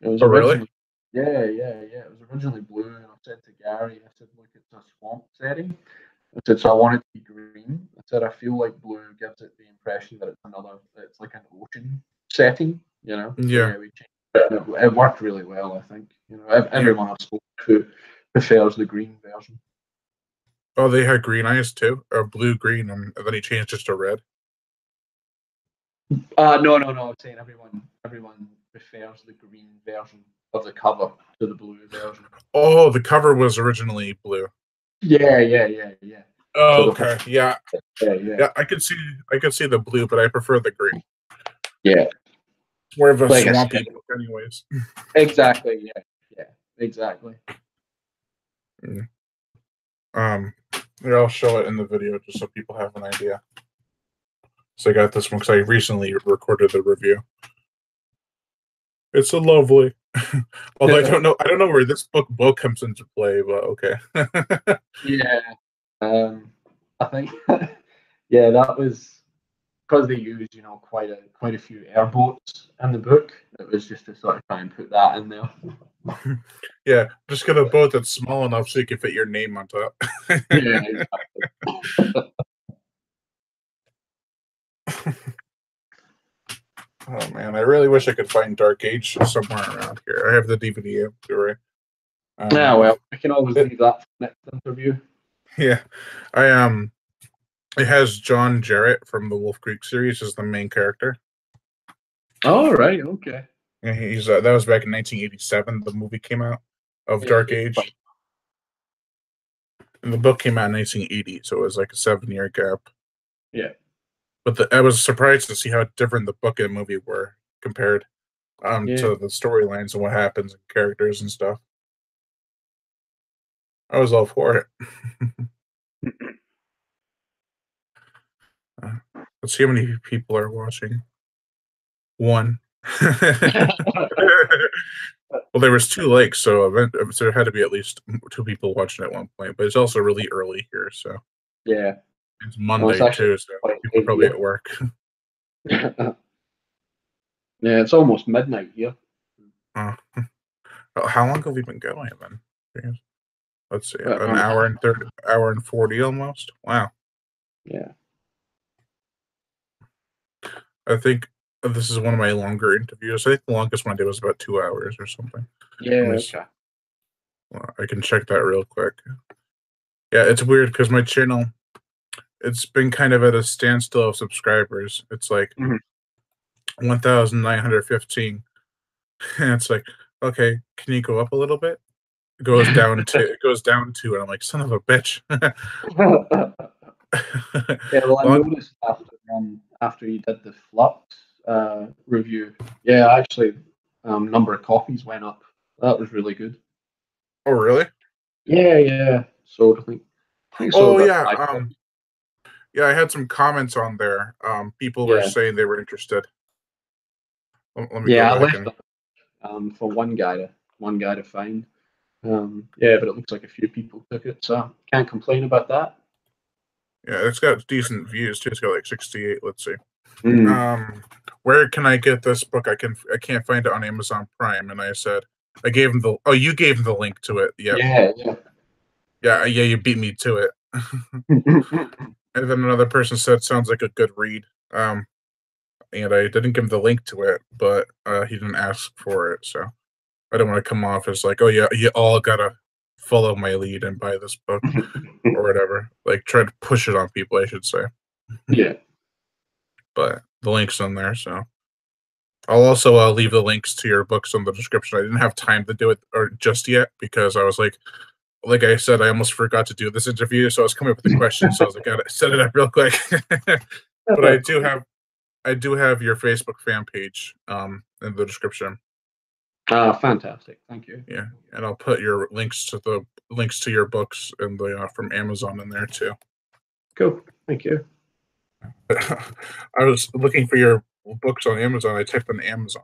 It was oh really? originally, yeah, yeah, yeah. It was originally blue, and I said to Gary, I said, look, it's a swamp setting. I said, so I want it to be green. I said, I feel like blue gives it the impression that it's like an ocean setting. So Yeah, yeah, we changed it. It worked really well, I think. yeah. Everyone I've spoken to prefers the green version. Oh, they had green eyes too, or blue green, and then he changed just to red. No, no, no. I'm saying everyone prefers the green version of the cover to the blue version. Oh, the cover was originally blue. Yeah, yeah, yeah, yeah. So Oh, the whole, okay, yeah, yeah, yeah, yeah. I could see the blue, but I prefer the green. yeah. It's more of a Like I said, swampy book, anyways. exactly. Yeah, yeah, exactly. Mm. Here, I'll show it in the video just so people have an idea. So I got this one because I recently recorded the review. It's a lovely. Although I don't know where this book comes into play, but okay. Yeah. I think yeah, that was because they used quite a few airboats in the book. It was just to sort of try and put that in there. Yeah, just get a boat that's small enough so you can fit your name on top. Yeah, exactly. Oh man, I really wish I could find Dark Age somewhere around here. I have the DVD and Blu-ray. Yeah, Um, well, we can always it, leave that for the next interview. yeah, I it has John Jarrett from the Wolf Creek series as the main character. All right, okay. And he's that was back in 1987. The movie came out of Yeah, Dark Age, and the book came out in 1980, so it was like a 7-year gap. yeah, But I was surprised to see how different the book and movie were compared yeah. to the storylines and what happens and characters and stuff. I was all for it. Let's see how many people are watching. One. Well, there was 2 lakes, so there had to be at least 2 people watching at one point, but it's also really early here, so Yeah, it's no, it's Monday actually too, so quite people are late probably here. at work. Yeah, it's almost midnight here. Uh, how long have we been going then? Jeez. Let's see, About an an hour hour. and 30, hour and 40 almost? Wow. Yeah. I think this is one of my longer interviews. I think the longest one I did was about 2 hours or something. Let me Yeah. s Okay. I can check that real quick. Yeah, it's weird because my channel, it's been kind of at a standstill of subscribers. It's like Mhm. 1,915, and it's like, "Okay, can you go up a little bit?" It goes down to, and I'm like, "Son of a bitch." Yeah, well, I Long noticed after you did the Flux review, yeah, actually, number of copies went up. That was really good. Oh, really? Yeah, yeah. So I think so Oh, about yeah, 5 copies. yeah, I had some comments on there. People were Yeah, saying they were interested. Let me go yeah. I back left and it for one guy to find. Yeah, but it looks like a few people took it, so can't complain about that. yeah, it's got decent views too. It's got like 68. Let's see. Mm. Um, where can I get this book? I can't find it on Amazon Prime. And I said, I gave him the. Oh, you gave him the link to it. Yep. Yeah, yeah. Yeah. You beat me to it. And then another person said, sounds like a good read. And I didn't give him the link to it, but he didn't ask for it, so I don't want to come off as like, oh yeah, you all gotta follow my lead and buy this book or whatever. Like try to push it on people, I should say. Yeah. But the link's in there, so I'll also leave the links to your books in the description. I didn't have time to do it or just yet because I was like I said, I almost forgot to do this interview, so I was coming up with the questions, so I was like, gotta set it up real quick. But I do have your Facebook fan page in the description. Fantastic. Thank you. Yeah, and I'll put your links to your books and the from Amazon in there too. Cool. Thank you. I was looking for your books on Amazon. I typed in Amazon.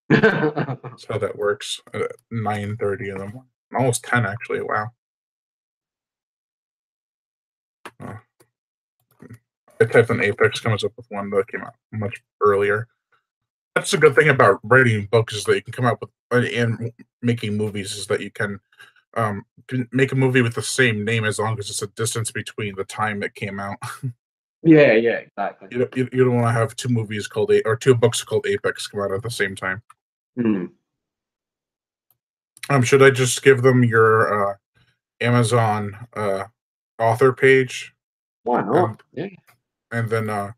That's how that works at 9:30 in the morning. Almost 10 actually. Wow. Uh, I typed in Apex, comes up with one that came out much earlier. That's a good thing about writing books is that you can come up with and making movies is that you can make a movie with the same name as long as it's a distance between the time it came out. Yeah, yeah, exactly. You don't want to have two movies called or two books called Apex come out at the same time. Hmm. Should I just give them your Amazon author page Why not? and Yeah, then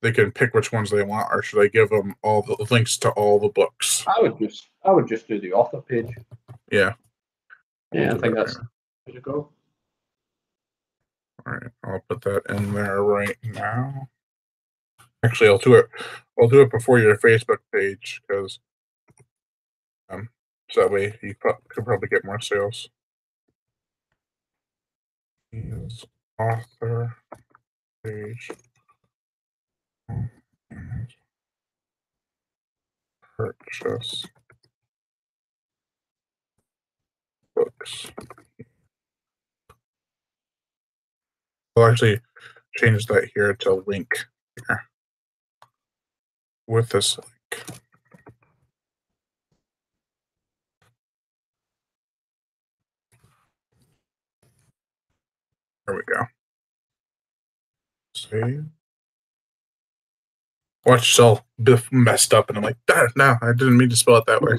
they can pick which ones they want, or should I give them all the links to all the books? I would just do the author page. Yeah, I'll Yeah, I do think that right that's now. the way to go. All right, I'll put that in there right now. Actually, I'll do it. I'll do it before your Facebook page because um, so that way you could probably get more sales. Is author page purchase books. I'll actually change that here to link here with this link. There we go. Save. Watch yourself messed up, and I'm like, no, I didn't mean to spell it that way.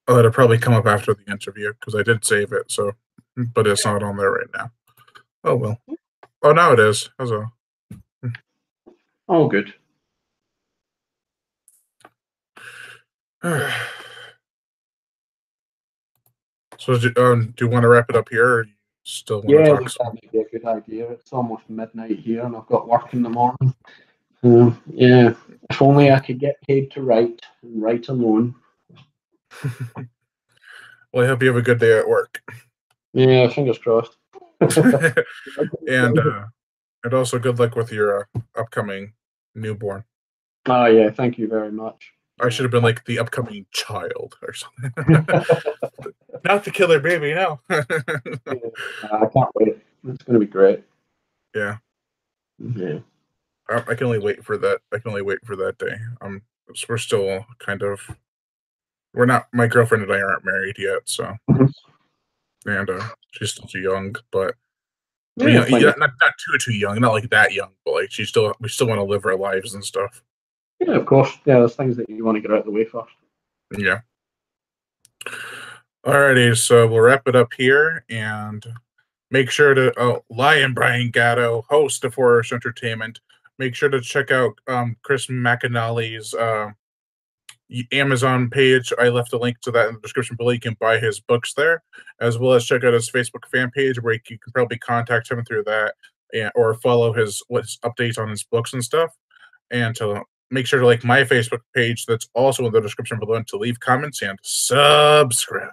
Oh, it'll probably come up after the interview because I did save it. So, but it's not on there right now. Oh well. Oh, now it is. That's all. All good. So, do you want to wrap it up here, or you still want to Yeah, I talk think that some? might be a good idea. It's almost midnight here, and I've got work in the morning. Yeah, if only I could get paid to write and write alone. Well, I hope you have a good day at work, Yeah, fingers crossed. and also good luck with your upcoming newborn. Oh yeah, thank you very much. I Yeah. should have been like the upcoming child or something. Not the killer baby, no. Yeah. I can't wait. It's going to be great. Yeah. Yeah. I can only wait for that. I can only wait for that day. We're still kind of we're not. My girlfriend and I aren't married yet, so Mhm. and she's still too young, but Yeah, plenty. not too young, not like that young, but like we still want to live our lives and stuff. Yeah, of course. Yeah, there's things that you want to get out of the way first. Yeah. Alrighty, so we'll wrap it up here and make sure to Lion Brian Gatto, host of Forest Entertainment. Make sure to check out Chris McAnally's Amazon page. I left a link to that in the description below. You can buy his books there, as well as check out his Facebook fan page where you can probably contact him through that, or follow his updates on his books and stuff. And to make sure to like my Facebook page that's also in the description below, and to leave comments and subscribe.